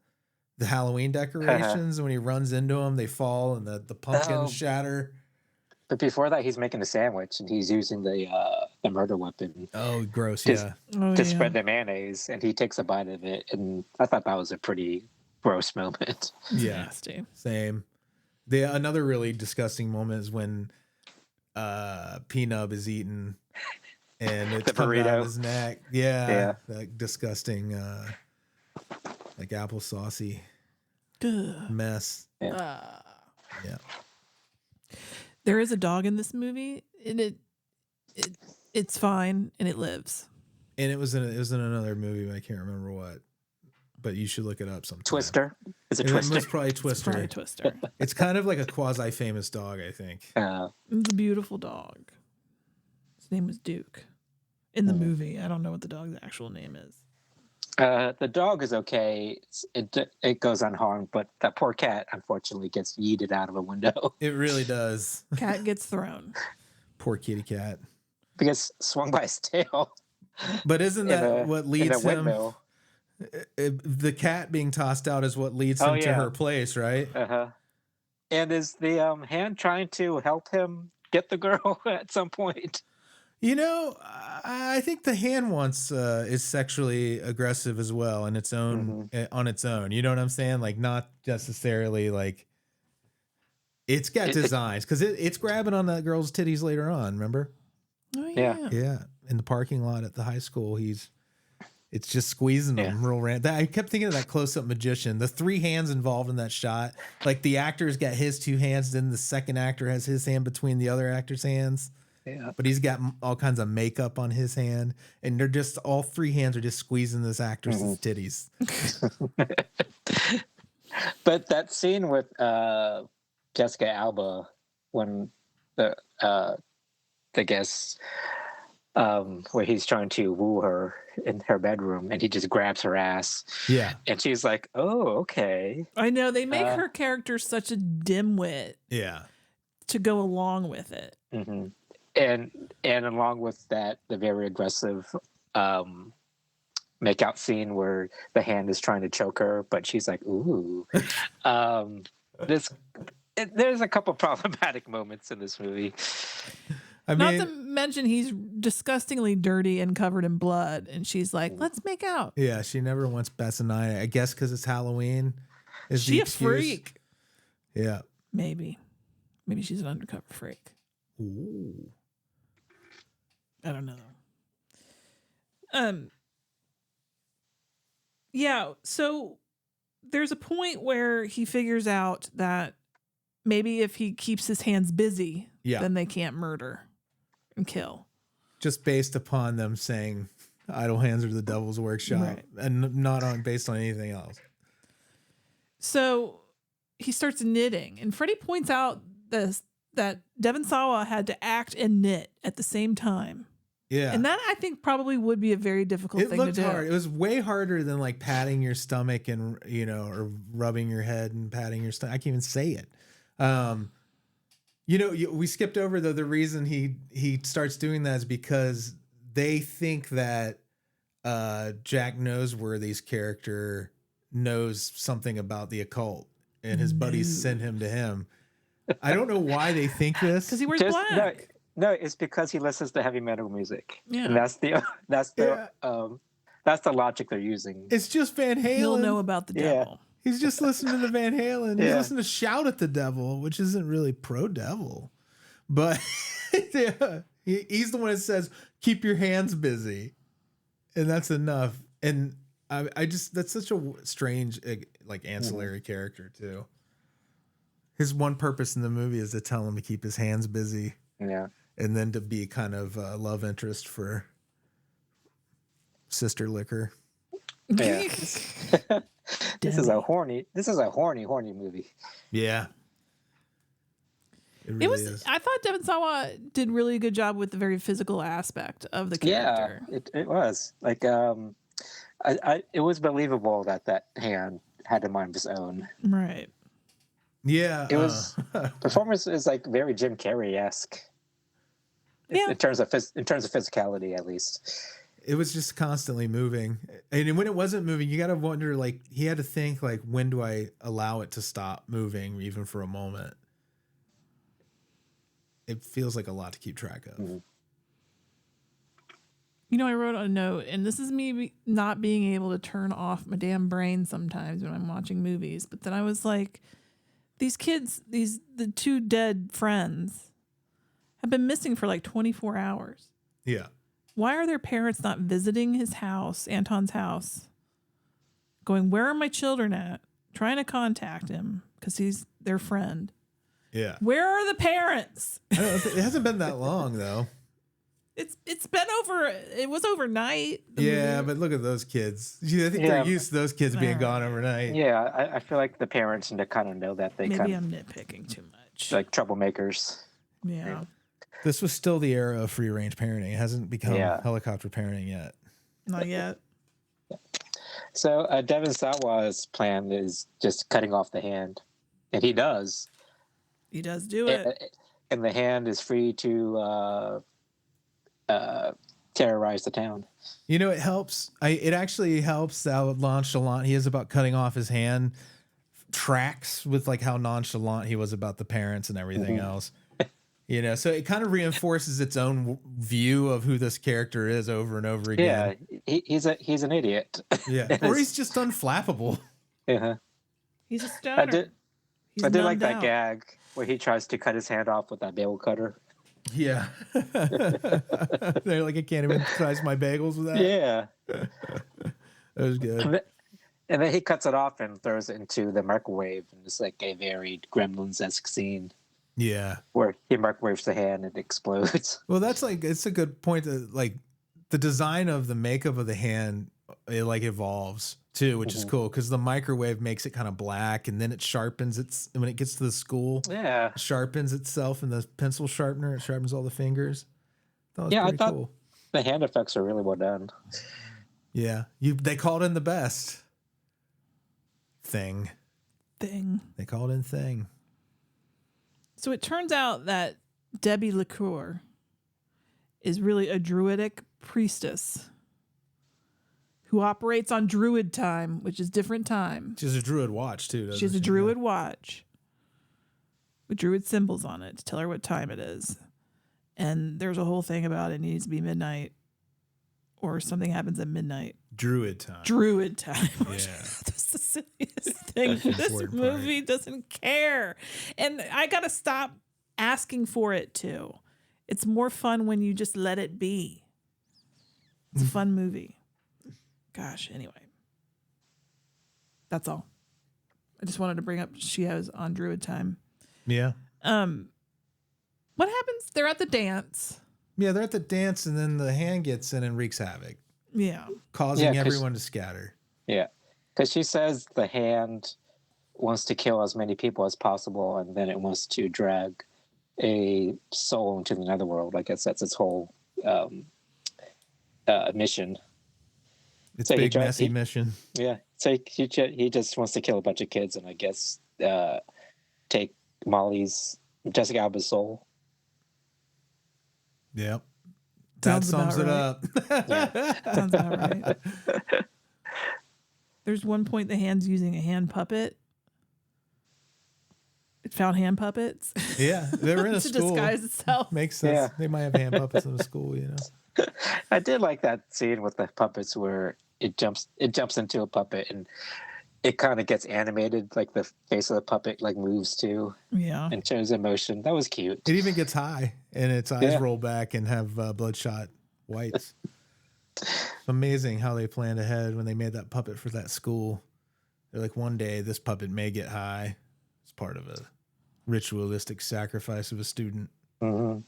Speaker 2: Halloween decorations. And when he runs into them, they fall and the pumpkins shatter.
Speaker 4: But before that, he's making a sandwich and he's using the murder weapon
Speaker 2: Oh, gross.
Speaker 4: to,
Speaker 2: Yeah.
Speaker 4: to spread the mayonnaise, and he takes a bite of it, and I thought that was a pretty gross moment.
Speaker 2: Yeah.
Speaker 3: Nasty.
Speaker 2: Same. Another really disgusting moment is when P-Nub is eaten and it's
Speaker 4: The
Speaker 2: coming out
Speaker 4: burrito.
Speaker 2: of his neck. Yeah.
Speaker 4: Yeah.
Speaker 2: That disgusting like applesaucey
Speaker 3: Ugh.
Speaker 2: mess.
Speaker 3: Uh,
Speaker 2: Yeah.
Speaker 3: there is a dog in this movie, and it's fine, and it lives.
Speaker 2: And it was in another movie, but I can't remember what. But you should look it up sometime.
Speaker 4: Twister. Is it
Speaker 2: It
Speaker 4: Twister?
Speaker 2: was probably
Speaker 3: It's
Speaker 2: Twister.
Speaker 3: probably Twister.
Speaker 2: It's kind of like a quasi-famous dog, I think.
Speaker 3: It's a beautiful dog. His name was Duke. In the movie, I don't know what the dog's actual name is.
Speaker 4: The dog is okay. It goes unharmed, but that poor cat unfortunately gets yeeted out of a window
Speaker 2: It really does.
Speaker 3: Cat gets thrown.
Speaker 2: Poor kitty cat.
Speaker 4: because swung by his tail.
Speaker 2: But isn't that what leads
Speaker 4: in a
Speaker 2: him?
Speaker 4: windmill.
Speaker 2: The cat being tossed out is what leads
Speaker 4: Oh,
Speaker 2: him to
Speaker 4: yeah.
Speaker 2: her place, right?
Speaker 4: And is the hand trying to help him get the girl at some point?
Speaker 2: You know, I think the hand once is sexually aggressive as well in its own on its own. You know what I'm saying? Like not necessarily like it's got designs because it's grabbing on that girl's titties later on. Remember?
Speaker 3: Oh,
Speaker 4: Yeah.
Speaker 2: Yeah, in the parking lot at the high school, it's just squeezing them real random. I kept thinking of that close-up magician. The 3 hands involved in that shot. Like the actor's got his 2 hands, then the second actor has his hand between the other actor's hands.
Speaker 4: Yeah.
Speaker 2: But he's got all kinds of makeup on his hand, and they're just all 3 hands are just squeezing this actor's titties.
Speaker 4: But that scene with Jessica Alba when I guess where he's trying to woo her in her bedroom and he just grabs her ass.
Speaker 2: Yeah.
Speaker 4: And she's like, oh, okay.
Speaker 3: I know they make her character such a dimwit
Speaker 2: Yeah.
Speaker 3: to go along with it.
Speaker 4: Mm-hmm. And along with that, the very aggressive makeout scene where the hand is trying to choke her, but she's like, ooh. There's a couple problematic moments in this movie.
Speaker 2: I
Speaker 3: Not
Speaker 2: mean,
Speaker 3: to mention he's disgustingly dirty and covered in blood, and she's like, "Let's make out."
Speaker 2: yeah, she never wants Bessanite. I guess because it's Halloween. Is the
Speaker 3: She a
Speaker 2: excuse.
Speaker 3: freak?
Speaker 2: Yeah.
Speaker 3: Maybe she's an undercover freak.
Speaker 2: Ooh.
Speaker 3: I don't know. Yeah, so there's a point where he figures out that maybe if he keeps his hands busy, then they can't murder and kill.
Speaker 2: Just based upon them saying idle hands are the devil's workshop,
Speaker 3: Right.
Speaker 2: and not based on anything else.
Speaker 3: So he starts knitting, and Freddy points out that Devon Sawa had to act and knit at the same time.
Speaker 2: Yeah.
Speaker 3: And that I think probably would be a very difficult
Speaker 2: It
Speaker 3: thing to
Speaker 2: looked
Speaker 3: do.
Speaker 2: hard. It was way harder than like patting your stomach and, or rubbing your head and patting your stomach. I can't even say it. We skipped over though. The reason he starts doing that is because they think that Jack Noseworthy's character knows something about the occult and his buddies sent him to him. I don't know why they think this.
Speaker 3: Because he wears black.
Speaker 4: No, it's because he listens to heavy metal music.
Speaker 3: Yeah.
Speaker 4: And that's the logic they're using.
Speaker 2: It's just Van Halen.
Speaker 3: He'll know about the devil.
Speaker 2: He's just listening to the Van Halen. He's
Speaker 4: Yeah.
Speaker 2: listening to Shout at the Devil, which isn't really pro-devil. But yeah, he's the one that says, keep your hands busy. And that's enough. And I just, that's such a strange, like ancillary character too. His one purpose in the movie is to tell him to keep his hands busy.
Speaker 4: Yeah.
Speaker 2: And then to be kind of a love interest for Sister Liquor.
Speaker 4: Yeah. This is a horny movie.
Speaker 2: Yeah. really
Speaker 3: It was.
Speaker 2: is.
Speaker 3: I thought Devon Sawa did really good job with the very physical aspect of the character.
Speaker 4: Yeah, it was like it was believable that hand had a mind of its own.
Speaker 3: Right.
Speaker 2: Yeah.
Speaker 4: It was performance is like very Jim Carrey-esque.
Speaker 3: Yeah.
Speaker 4: In terms of physicality, at least.
Speaker 2: It was just constantly moving. And when it wasn't moving, you got to wonder, like, he had to think, like, when do I allow it to stop moving even for a moment? It feels like a lot to keep track of.
Speaker 4: Mm-hmm.
Speaker 3: You know, I wrote a note, and this is me not being able to turn off my damn brain sometimes when I'm watching movies. But then I was like, these kids, the two dead friends, have been missing for like 24 hours.
Speaker 2: Yeah.
Speaker 3: Why are their parents not visiting his house, Anton's house, going, where are my children at? Trying to contact him because he's their friend.
Speaker 2: Yeah.
Speaker 3: Where are the parents?
Speaker 2: I don't know, it hasn't been that long, though.
Speaker 3: It's been it was overnight.
Speaker 2: Yeah, but look at those kids. I think they're used to those kids being gone overnight.
Speaker 4: Yeah, I feel like the parents need to kind of know that they
Speaker 3: Maybe I'm nitpicking too much.
Speaker 4: like troublemakers.
Speaker 3: Yeah.
Speaker 2: This was still the era of free range parenting. It hasn't become helicopter parenting yet.
Speaker 3: Not yet.
Speaker 4: So Devon Sawa's plan is just cutting off the hand, and he does.
Speaker 3: He does do it.
Speaker 4: And the hand is free to terrorize the town.
Speaker 2: You know, it helps. It actually helps how nonchalant he is about cutting off his hand. Tracks with like how nonchalant he was about the parents and everything else. You know, so it kind of reinforces its own view of who this character is over and over again.
Speaker 4: Yeah, he's an idiot.
Speaker 2: Yeah, or he's just unflappable.
Speaker 4: Yeah,
Speaker 3: He's a stoner.
Speaker 4: I did like that gag where he tries to cut his hand off with that bagel cutter.
Speaker 2: Yeah, they're like, I can't even slice my bagels with that.
Speaker 4: Yeah,
Speaker 2: that was good.
Speaker 4: And then he cuts it off and throws it into the microwave, and it's like a very Gremlins-esque scene.
Speaker 2: Yeah,
Speaker 4: where he microwaves the hand and it explodes.
Speaker 2: Well, that's like, it's a good point that like the design of the makeup of the hand, it like evolves too, which is cool because the microwave makes it kind of black and then it sharpens when it gets to the school.
Speaker 4: Yeah,
Speaker 2: it sharpens itself, and the pencil sharpener, it sharpens all the fingers.
Speaker 4: I thought
Speaker 2: cool.
Speaker 4: The hand effects are really well done.
Speaker 2: Yeah, they called in the best thing. They called in thing.
Speaker 3: So it turns out that Debbie LaCour is really a druidic priestess who operates on druid time, which is different time.
Speaker 2: She has a druid watch, too.
Speaker 3: She has a druid watch with druid symbols on it to tell her what time it is. And there's a whole thing about it needs to be midnight or something happens at midnight.
Speaker 2: Druid time.
Speaker 3: Yeah. That's the silliest thing. This movie doesn't care. And I got to stop asking for it to. It's more fun when you just let it be. It's a fun movie. Gosh, anyway. That's all. I just wanted to bring up she has on druid time.
Speaker 2: Yeah.
Speaker 3: What happens? They're at the dance.
Speaker 2: Yeah, they're at the dance, and then the hand gets in and wreaks havoc.
Speaker 3: Yeah.
Speaker 2: Causing everyone to scatter.
Speaker 4: Yeah. Because she says the hand wants to kill as many people as possible, and then it wants to drag a soul into the netherworld. I guess that's its whole mission.
Speaker 2: It's a big, messy mission.
Speaker 4: Yeah. So he just wants to kill a bunch of kids and I guess take Jessica Alba's soul.
Speaker 2: Yep. That sums it up.
Speaker 3: Sounds about right. There's one point the hand's using a hand puppet. It found hand puppets.
Speaker 2: Yeah, they were in a
Speaker 3: to
Speaker 2: school.
Speaker 3: disguise itself.
Speaker 2: Makes sense.
Speaker 4: Yeah.
Speaker 2: They might have hand puppets in the school, you know.
Speaker 4: I did like that scene with the puppets where it jumps into a puppet and it kind of gets animated, like the face of the puppet like moves too.
Speaker 3: Yeah.
Speaker 4: And shows emotion. That was cute.
Speaker 2: It even gets high and its eyes roll back and have bloodshot whites. Amazing how they planned ahead when they made that puppet for that school. They're like, one day this puppet may get high. It's part of a ritualistic sacrifice of a student.
Speaker 4: Mm-hmm.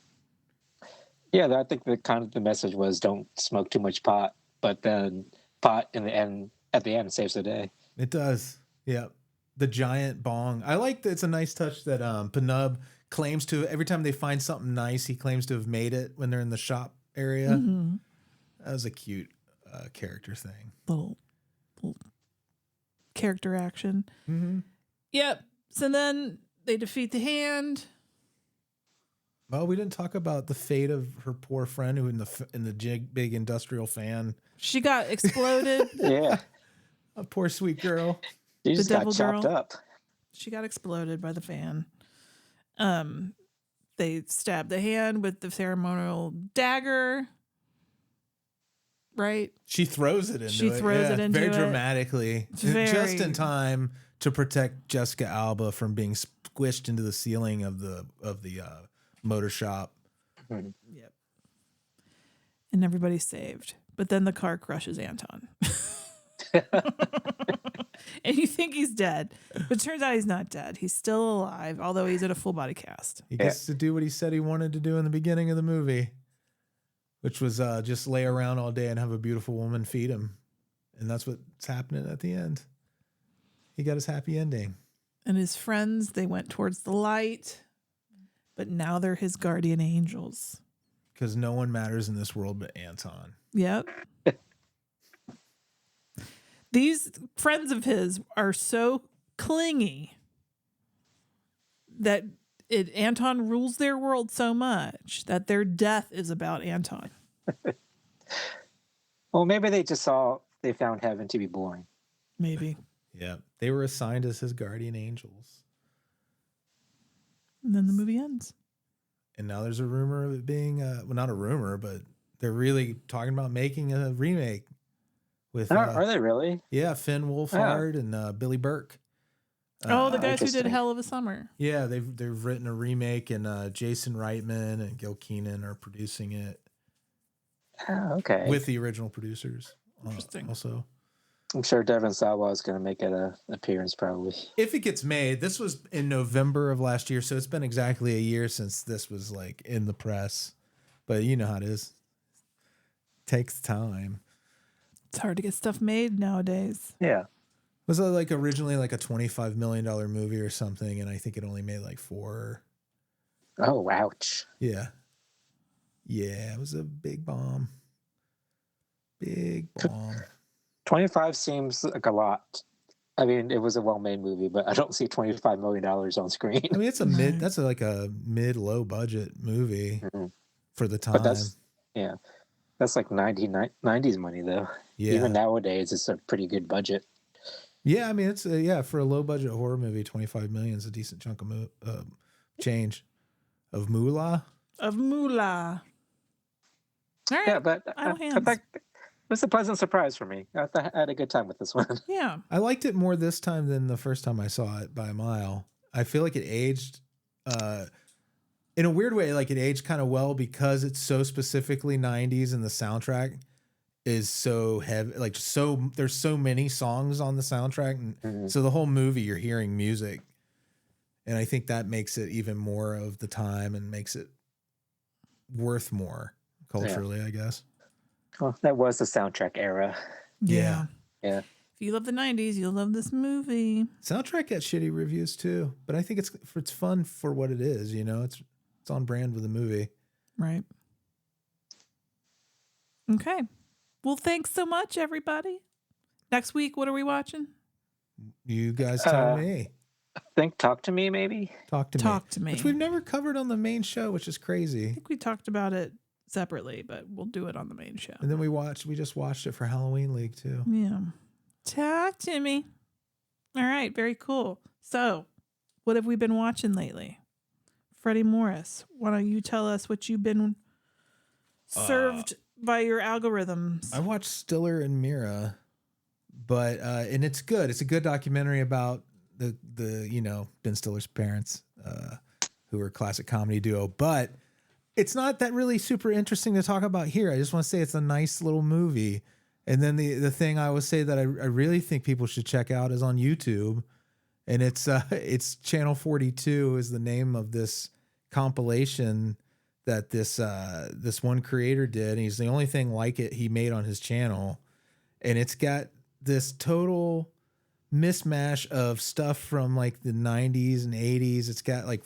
Speaker 4: Yeah, I think the message was don't smoke too much pot, but then pot at the end saves the day.
Speaker 2: It does. Yeah. The giant bong. I like that. It's a nice touch that Penub claims to, every time they find something nice, he claims to have made it when they're in the shop area.
Speaker 3: Mm-hmm.
Speaker 2: That was a cute character thing.
Speaker 3: Little character action.
Speaker 2: Mm-hmm.
Speaker 3: Yep. So then they defeat the hand.
Speaker 2: Well, we didn't talk about the fate of her poor friend who in the big industrial fan.
Speaker 3: She got exploded.
Speaker 4: Yeah.
Speaker 2: A poor sweet girl.
Speaker 4: She just
Speaker 3: devil
Speaker 4: got chopped
Speaker 3: girl.
Speaker 4: up.
Speaker 3: She got exploded by the fan. They stabbed the hand with the ceremonial dagger. Right?
Speaker 2: She throws it into
Speaker 3: She
Speaker 2: it.
Speaker 3: throws it into
Speaker 2: very
Speaker 3: it.
Speaker 2: dramatically, just in time to protect Jessica Alba from being squished into the ceiling of the motor shop.
Speaker 3: Yep. And everybody's saved. But then the car crushes Anton. And you think he's dead, but it turns out he's not dead. He's still alive, although he's in a full body cast.
Speaker 2: He gets to do what he said he wanted to do in the beginning of the movie, which was just lay around all day and have a beautiful woman feed him. And that's what's happening at the end. He got his happy ending.
Speaker 3: And his friends, they went towards the light, but now they're his guardian angels.
Speaker 2: Because no one matters in this world but Anton.
Speaker 3: Yep. These friends of his are so clingy that Anton rules their world so much that their death is about Anton.
Speaker 4: Well, maybe they found heaven to be boring.
Speaker 3: Maybe.
Speaker 2: Yeah. They were assigned as his guardian angels.
Speaker 3: And then the movie ends.
Speaker 2: And now there's a rumor of it being, well, not a rumor, but they're really talking about making a remake with.
Speaker 4: Are they really?
Speaker 2: Yeah, Finn Wolfhard and Billy Burke.
Speaker 3: The guys who did
Speaker 4: interesting.
Speaker 3: Hell of a Summer.
Speaker 2: Yeah, they've written a remake, and Jason Reitman and Gil Keenan are producing it
Speaker 4: Oh, okay.
Speaker 2: with the original producers.
Speaker 3: Interesting.
Speaker 2: Also,
Speaker 4: I'm sure Devin Sawa is going to make an appearance probably.
Speaker 2: if it gets made, this was in November of last year, so it's been exactly a year since this was like in the press. But you know how it is. Takes time.
Speaker 3: It's hard to get stuff made nowadays.
Speaker 4: Yeah.
Speaker 2: Was it like originally like a $25 million movie or something, and I think it only made like 4.
Speaker 4: Oh, ouch.
Speaker 2: Yeah. Yeah, it was a big bomb. Big bomb.
Speaker 4: 25 seems like a lot. I mean, it was a well-made movie, but I don't see $25 million on screen.
Speaker 2: I mean, it's like a mid-low budget movie
Speaker 4: Mhm.
Speaker 2: for the time.
Speaker 4: But that's like 90s money, though.
Speaker 2: Yeah.
Speaker 4: Even nowadays, it's a pretty good budget.
Speaker 2: Yeah, I mean, it's for a low budget horror movie, 25 million is a decent chunk of change of moolah.
Speaker 3: Of moolah. All right.
Speaker 4: Yeah, but I
Speaker 3: Idle hands.
Speaker 4: think it was a pleasant surprise for me. I had a good time with this one.
Speaker 3: Yeah.
Speaker 2: I liked it more this time than the first time I saw it by a mile. I feel like it aged in a weird way, like it aged kind of well because it's so specifically 90s and the soundtrack is so heavy, like there's so many songs on the soundtrack, and so the whole movie you're hearing music, and I think that makes it even more of the time and makes it worth more culturally, I guess.
Speaker 4: Well, that was the soundtrack era.
Speaker 3: Yeah.
Speaker 4: Yeah.
Speaker 3: If you love the 90s, you'll love this movie.
Speaker 2: Soundtrack gets shitty reviews too, but I think it's fun for what it is. You know, it's on brand with the movie.
Speaker 3: Right. Okay. Well, thanks so much, everybody. Next week, what are we watching?
Speaker 2: You guys tell me.
Speaker 4: I think Talk to Me, maybe?
Speaker 2: Talk to me. Which we've never covered on the main show, which is
Speaker 3: I
Speaker 2: crazy.
Speaker 3: think we talked about it separately, but we'll do it on the main show.
Speaker 2: And then we just watched it for Halloween League too.
Speaker 3: Yeah. Talk to me. All right. Very cool. So, what have we been watching lately? Freddie Morris, why don't you tell us what you've been served by your algorithms?
Speaker 2: I watched Stiller and Mira, but and it's good. It's a good documentary about the Ben Stiller's parents, who were a classic comedy duo. But it's not that really super interesting to talk about here. I just want to say it's a nice little movie. And then the thing I would say that I really think people should check out is on YouTube, and it's Channel 42 is the name of this compilation that this one creator did. And he's the only thing like it he made on his channel, and it's got this total mismatch of stuff from like the 90s and 80s. It's got like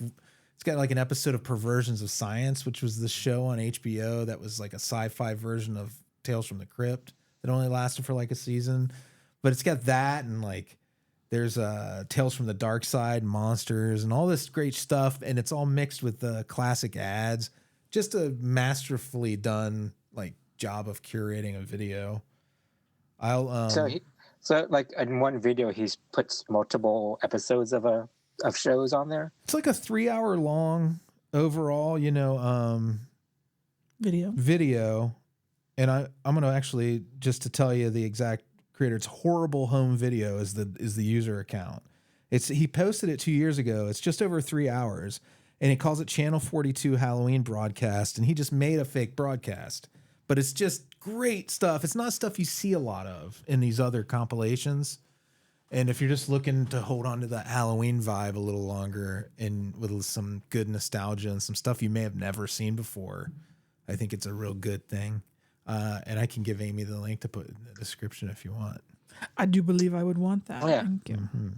Speaker 2: It's got like an episode of Perversions of Science, which was the show on HBO that was like a sci-fi version of Tales from the Crypt that only lasted for like a season. But it's got that, and like there's Tales from the Dark Side, monsters, and all this great stuff, and it's all mixed with the classic ads. Just a masterfully done like job of curating a video.
Speaker 4: So like in one video, he's puts multiple episodes of shows on there.
Speaker 2: It's like a 3-hour long overall, video. And I'm going to actually, just to tell you the exact creator, it's Horrible Home Video is the user account. He posted it 2 years ago. It's just over 3 hours, and he calls it Channel 42 Halloween broadcast. And he just made a fake broadcast, but it's just great stuff. It's not stuff you see a lot of in these other compilations. And if you're just looking to hold on to that Halloween vibe a little longer and with some good nostalgia and some stuff you may have never seen before, I think it's a real good thing. And I can give Amy the link to put in the description if you want.
Speaker 3: I do believe I would want that.
Speaker 4: Oh, yeah.
Speaker 3: Thank you.
Speaker 2: Mm-hmm.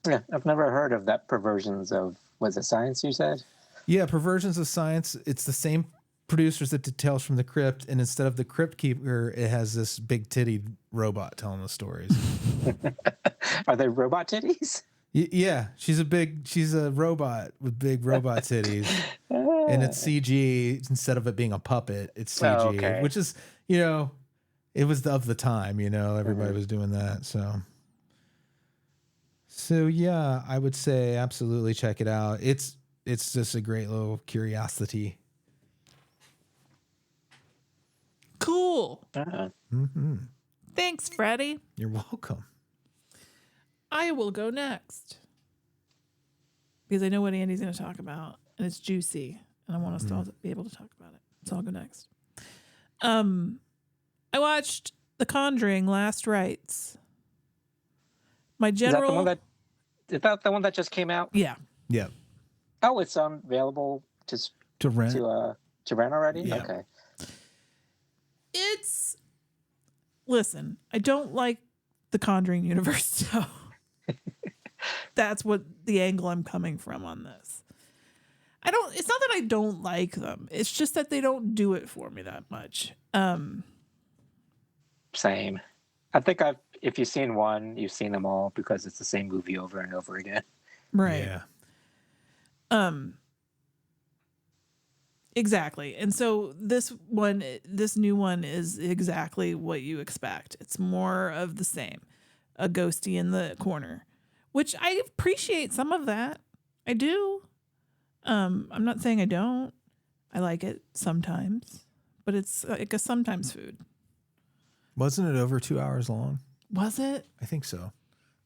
Speaker 4: Yeah, I've never heard of that. Perversions of, was it Science, you said?
Speaker 2: Yeah, Perversions of Science. It's the same producers that did Tales from the Crypt, and instead of the Crypt Keeper, it has this big titty robot telling the stories.
Speaker 4: Are they robot titties?
Speaker 2: Yeah, she's a robot with big robot titties, and it's CG instead of it being a puppet. It's CG,
Speaker 4: Oh, okay.
Speaker 2: which is, it was of the time. Everybody was doing that. So yeah, I would say absolutely check it out. It's just a great little curiosity.
Speaker 3: Cool.
Speaker 2: Mm-hmm.
Speaker 3: Thanks, Freddy.
Speaker 2: You're welcome.
Speaker 3: I will go next because I know what Andy's going to talk about, and it's juicy, and I want us to all be able to talk about it. So I'll go next. I watched The Conjuring: Last Rites. My general.
Speaker 4: Is that the one that just came out?
Speaker 3: Yeah.
Speaker 2: Yeah.
Speaker 4: Oh, it's available
Speaker 2: To rent.
Speaker 4: to rent already.
Speaker 2: Yeah.
Speaker 4: Okay.
Speaker 3: Listen, I don't like the Conjuring universe, so that's what the angle I'm coming from on this. It's not that I don't like them. It's just that they don't do it for me that much.
Speaker 4: Same. I think if you've seen one, you've seen them all because it's the same movie over and over again.
Speaker 3: Right.
Speaker 2: Yeah.
Speaker 3: Exactly. And so this new one is exactly what you expect. It's more of the same. A ghosty in the corner, which I appreciate some of that. I do. I'm not saying I don't. I like it sometimes, but it's like a sometimes food.
Speaker 2: Wasn't it over 2 hours long?
Speaker 3: Was it?
Speaker 2: I think so.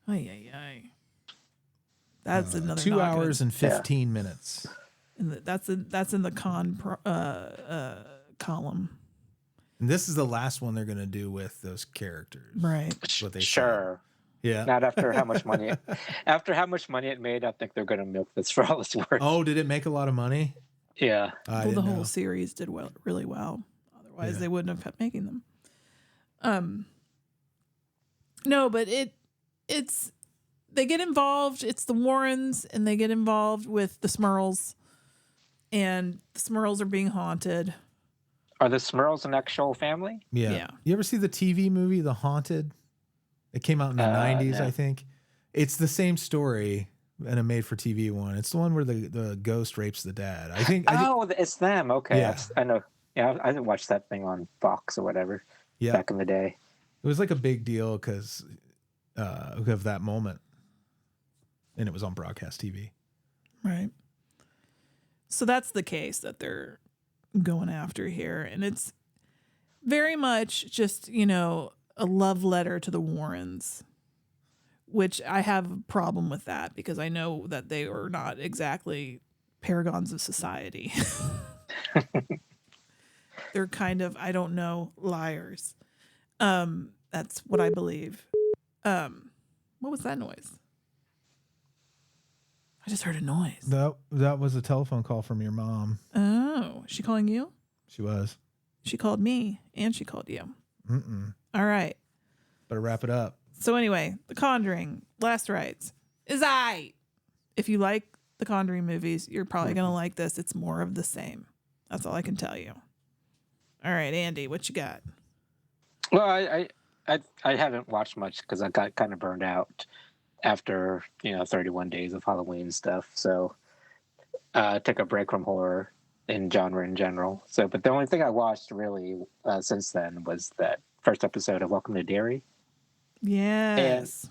Speaker 3: Ay. That's another
Speaker 2: 2
Speaker 3: knock
Speaker 2: hours and 15 minutes.
Speaker 3: That's in the column.
Speaker 2: And this is the last one they're going to do with those characters.
Speaker 3: Right.
Speaker 2: That's what they
Speaker 4: Sure.
Speaker 2: said. Yeah.
Speaker 4: Not after how much money. After how much money it made, I think they're going to milk this for all it's worth.
Speaker 2: Oh, did it make a lot of money?
Speaker 4: Yeah.
Speaker 3: Well, the whole series did really well. Otherwise, they wouldn't have kept making them. No, but it's they get involved. It's the Warrens, and they get involved with the Smurls, and the Smurls are being haunted.
Speaker 4: Are the Smurls an actual family?
Speaker 2: Yeah. You ever see the TV movie The Haunted? It came out in the 90s,
Speaker 4: no.
Speaker 2: I think. It's the same story and a made-for-TV one. It's the one where the ghost rapes the dad. I think.
Speaker 4: It's them. Okay.
Speaker 2: Yeah.
Speaker 4: I know. Yeah, I didn't watch that thing on Fox or whatever back in the day.
Speaker 2: It was like a big deal because of that moment. And it was on broadcast TV.
Speaker 3: Right. So that's the case that they're going after here. And it's very much just, a love letter to the Warrens, which I have a problem with that because I know that they are not exactly paragons of society. They're kind of, I don't know, liars. That's what I believe. What was that noise? I just heard a noise.
Speaker 2: That was a telephone call from your mom.
Speaker 3: Oh, is she calling you?
Speaker 2: She was.
Speaker 3: She called me and she called you.
Speaker 2: Mm-mm.
Speaker 3: All right.
Speaker 2: Better wrap it up.
Speaker 3: So anyway, The Conjuring, Last Rites is if you like the Conjuring movies, you're probably going to like this. It's more of the same. That's all I can tell you. All right, Andy, what you got?
Speaker 4: Well, I haven't watched much because I got kind of burned out after 31 days of Halloween stuff. So took a break from horror in genre in general. So, but the only thing I watched really since then was that first episode of Welcome to Derry.
Speaker 3: Yes.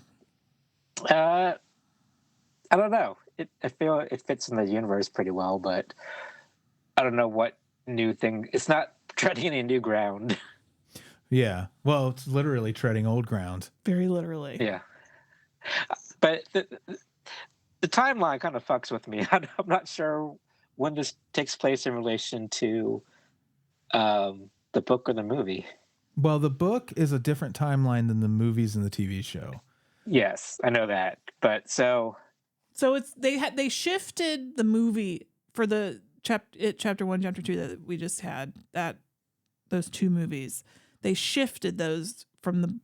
Speaker 4: I don't know. I feel it fits in the universe pretty well, but I don't know what new thing. It's not treading any new ground.
Speaker 2: Yeah. Well, it's literally treading old ground.
Speaker 3: Very literally.
Speaker 4: Yeah. But the timeline kind of fucks with me. I'm not sure when this takes place in relation to the book or the movie.
Speaker 2: Well, the book is a different timeline than the movies and the TV show.
Speaker 4: Yes, I know that. But so
Speaker 3: it's they shifted the movie for the chapter 1, chapter 2 that we just had, that those two movies. They shifted those from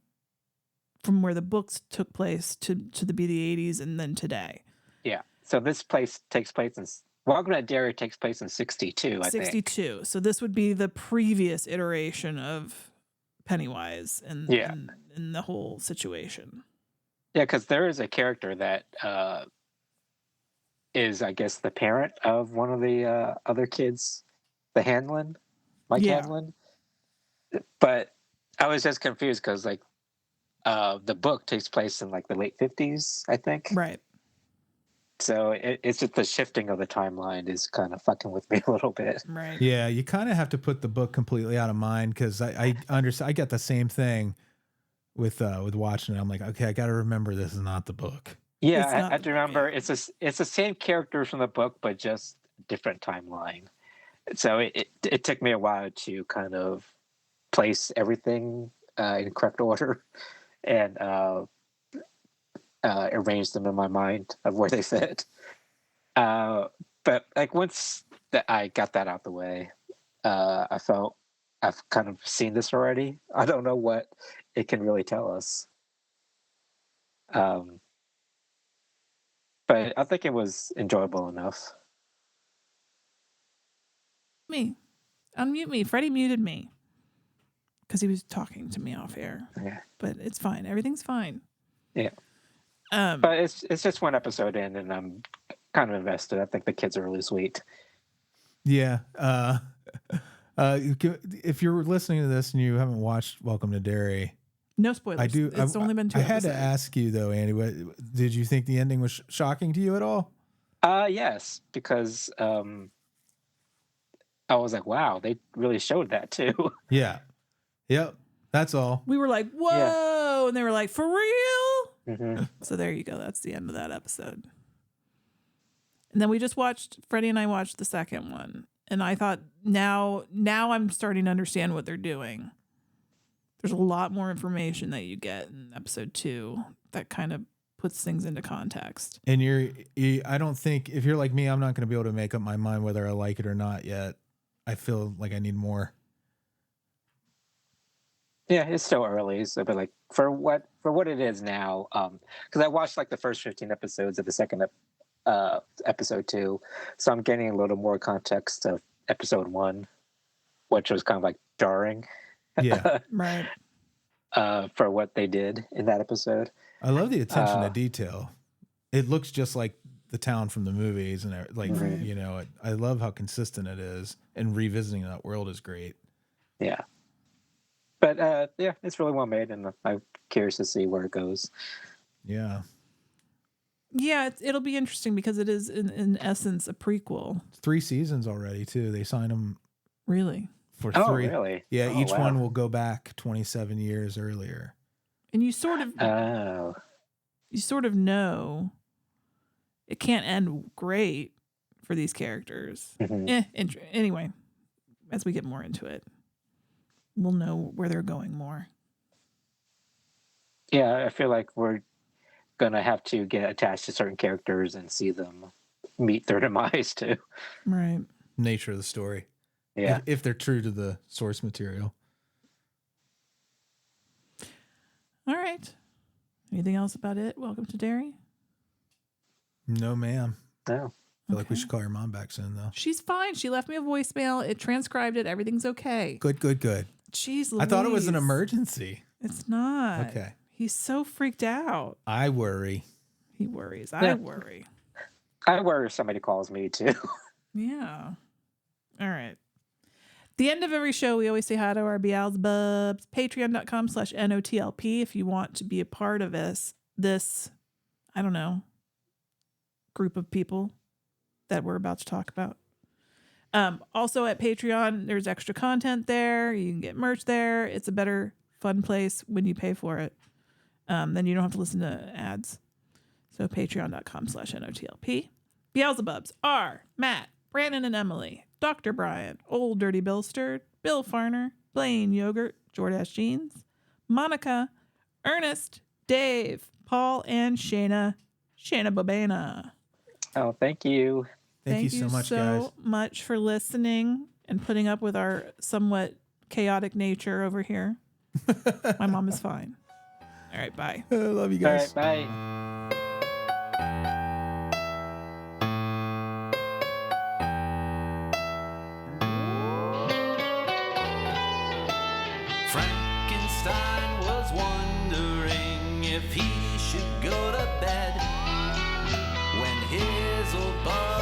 Speaker 3: where the books took place to the 80s and then today.
Speaker 4: yeah. So this place takes place in Welcome to Derry takes place in 62, I think.
Speaker 3: 62. So this would be the previous iteration of Pennywise and the whole situation.
Speaker 4: Yeah, because there is a character that is, I guess, the parent of one of the other kids, the Hanlon, Mike Hanlon. But I was just confused because, like, the book takes place in, like, the late 50s, I think.
Speaker 3: Right.
Speaker 4: So it's just the shifting of the timeline is kind of fucking with me a little bit.
Speaker 3: Right.
Speaker 2: Yeah, you kind of have to put the book completely out of mind because I understand. I get the same thing with watching it. I'm like, okay, I got to remember this is not the book.
Speaker 4: Yeah, I have to remember it's the same characters from the book, but just different timeline. So it took me a while to kind of place everything in correct order and arrange them in my mind of where they fit. But like once that I got that out the way, I felt I've kind of seen this already. I don't know what it can really tell us. But I think it was enjoyable enough.
Speaker 3: Unmute me. Freddy muted me because he was talking to me off air.
Speaker 4: Yeah.
Speaker 3: But it's fine. Everything's fine.
Speaker 4: Yeah. But it's just one episode in, and I'm kind of invested. I think the kids are really sweet.
Speaker 2: Yeah. If you're listening to this and you haven't watched Welcome to Derry,
Speaker 3: no spoilers.
Speaker 2: I do.
Speaker 3: It's only been 2 episodes.
Speaker 2: I had to ask you though, Andy. Did you think the ending was shocking to you at all?
Speaker 4: Yes, because I was like, wow, they really showed that too.
Speaker 2: Yeah. Yep. That's all.
Speaker 3: We were like, whoa, and they were like, for real?
Speaker 4: Mm-hmm.
Speaker 3: So there you go. That's the end of that episode. And then we just Freddie and I watched the second one. And I thought, now I'm starting to understand what they're doing. There's a lot more information that you get in episode 2 that kind of puts things into context.
Speaker 2: And I don't think, if you're like me, I'm not going to be able to make up my mind whether I like it or not yet. I feel like I need more.
Speaker 4: Yeah, it's still early, so but like for what it is now, because I watched like the first 15 episodes of the second episode 2, so I'm getting a little more context of episode 1, which was kind of like jarring.
Speaker 2: Yeah.
Speaker 3: Right.
Speaker 4: For what they did in that episode.
Speaker 2: I love the attention to detail. It looks just like the town from the movies, and I love how consistent it is, and revisiting that world is great.
Speaker 4: Yeah. But it's really well made, and I'm curious to see where it goes.
Speaker 2: Yeah.
Speaker 3: Yeah, it'll be interesting because it is in essence a prequel.
Speaker 2: 3 seasons already too. They signed them
Speaker 3: Really?
Speaker 2: for 3.
Speaker 4: Oh, really?
Speaker 2: Yeah,
Speaker 4: Oh,
Speaker 2: each
Speaker 4: wow.
Speaker 2: one will go back 27 years earlier.
Speaker 3: And you sort of know it can't end great for these characters.
Speaker 4: Mm-hmm.
Speaker 3: Anyway, as we get more into it, we'll know where they're going more.
Speaker 4: Yeah, I feel like we're gonna have to get attached to certain characters and see them meet their demise too.
Speaker 3: Right.
Speaker 2: Nature of the story.
Speaker 4: Yeah.
Speaker 2: If they're true to the source material.
Speaker 3: All right. Anything else about it? Welcome to Derry.
Speaker 2: No, ma'am.
Speaker 4: No.
Speaker 2: feel like we should call your mom back soon, though.
Speaker 3: She's fine. She left me a voicemail. It transcribed it. Everything's okay.
Speaker 2: Good.
Speaker 3: Jeez Louise.
Speaker 2: I thought it was an emergency.
Speaker 3: It's not.
Speaker 2: Okay.
Speaker 3: He's so freaked out.
Speaker 2: I worry.
Speaker 3: He worries. I worry.
Speaker 4: I worry if somebody calls me too.
Speaker 3: Yeah. All right. The end of every show, we always say hi to our Beelzebubs. Patreon.com/NOTLP if you want to be a part of this, I don't know, group of people that we're about to talk about. Also at Patreon, there's extra content there. You can get merch there. It's a better, fun place when you pay for it. Then you don't have to listen to ads. So patreon.com/NOTLP. Beelzebubs are Matt, Branan, and Emily, Dr. Brian, Old Dirty Bill Sturd, Bill Fahrner, Blayne Yogurt, Jordache Jeans, Monica, Ernest, Dave, Paul, and Shayna Bobana.
Speaker 4: Oh, thank you.
Speaker 2: Thank you so much, guys.
Speaker 3: much for listening and putting up with our somewhat chaotic nature over here. My mom is fine. All right, bye.
Speaker 2: I love you
Speaker 4: All
Speaker 2: guys.
Speaker 4: right, bye.
Speaker 5: Frankenstein was wondering if he should go to bed when his old buddy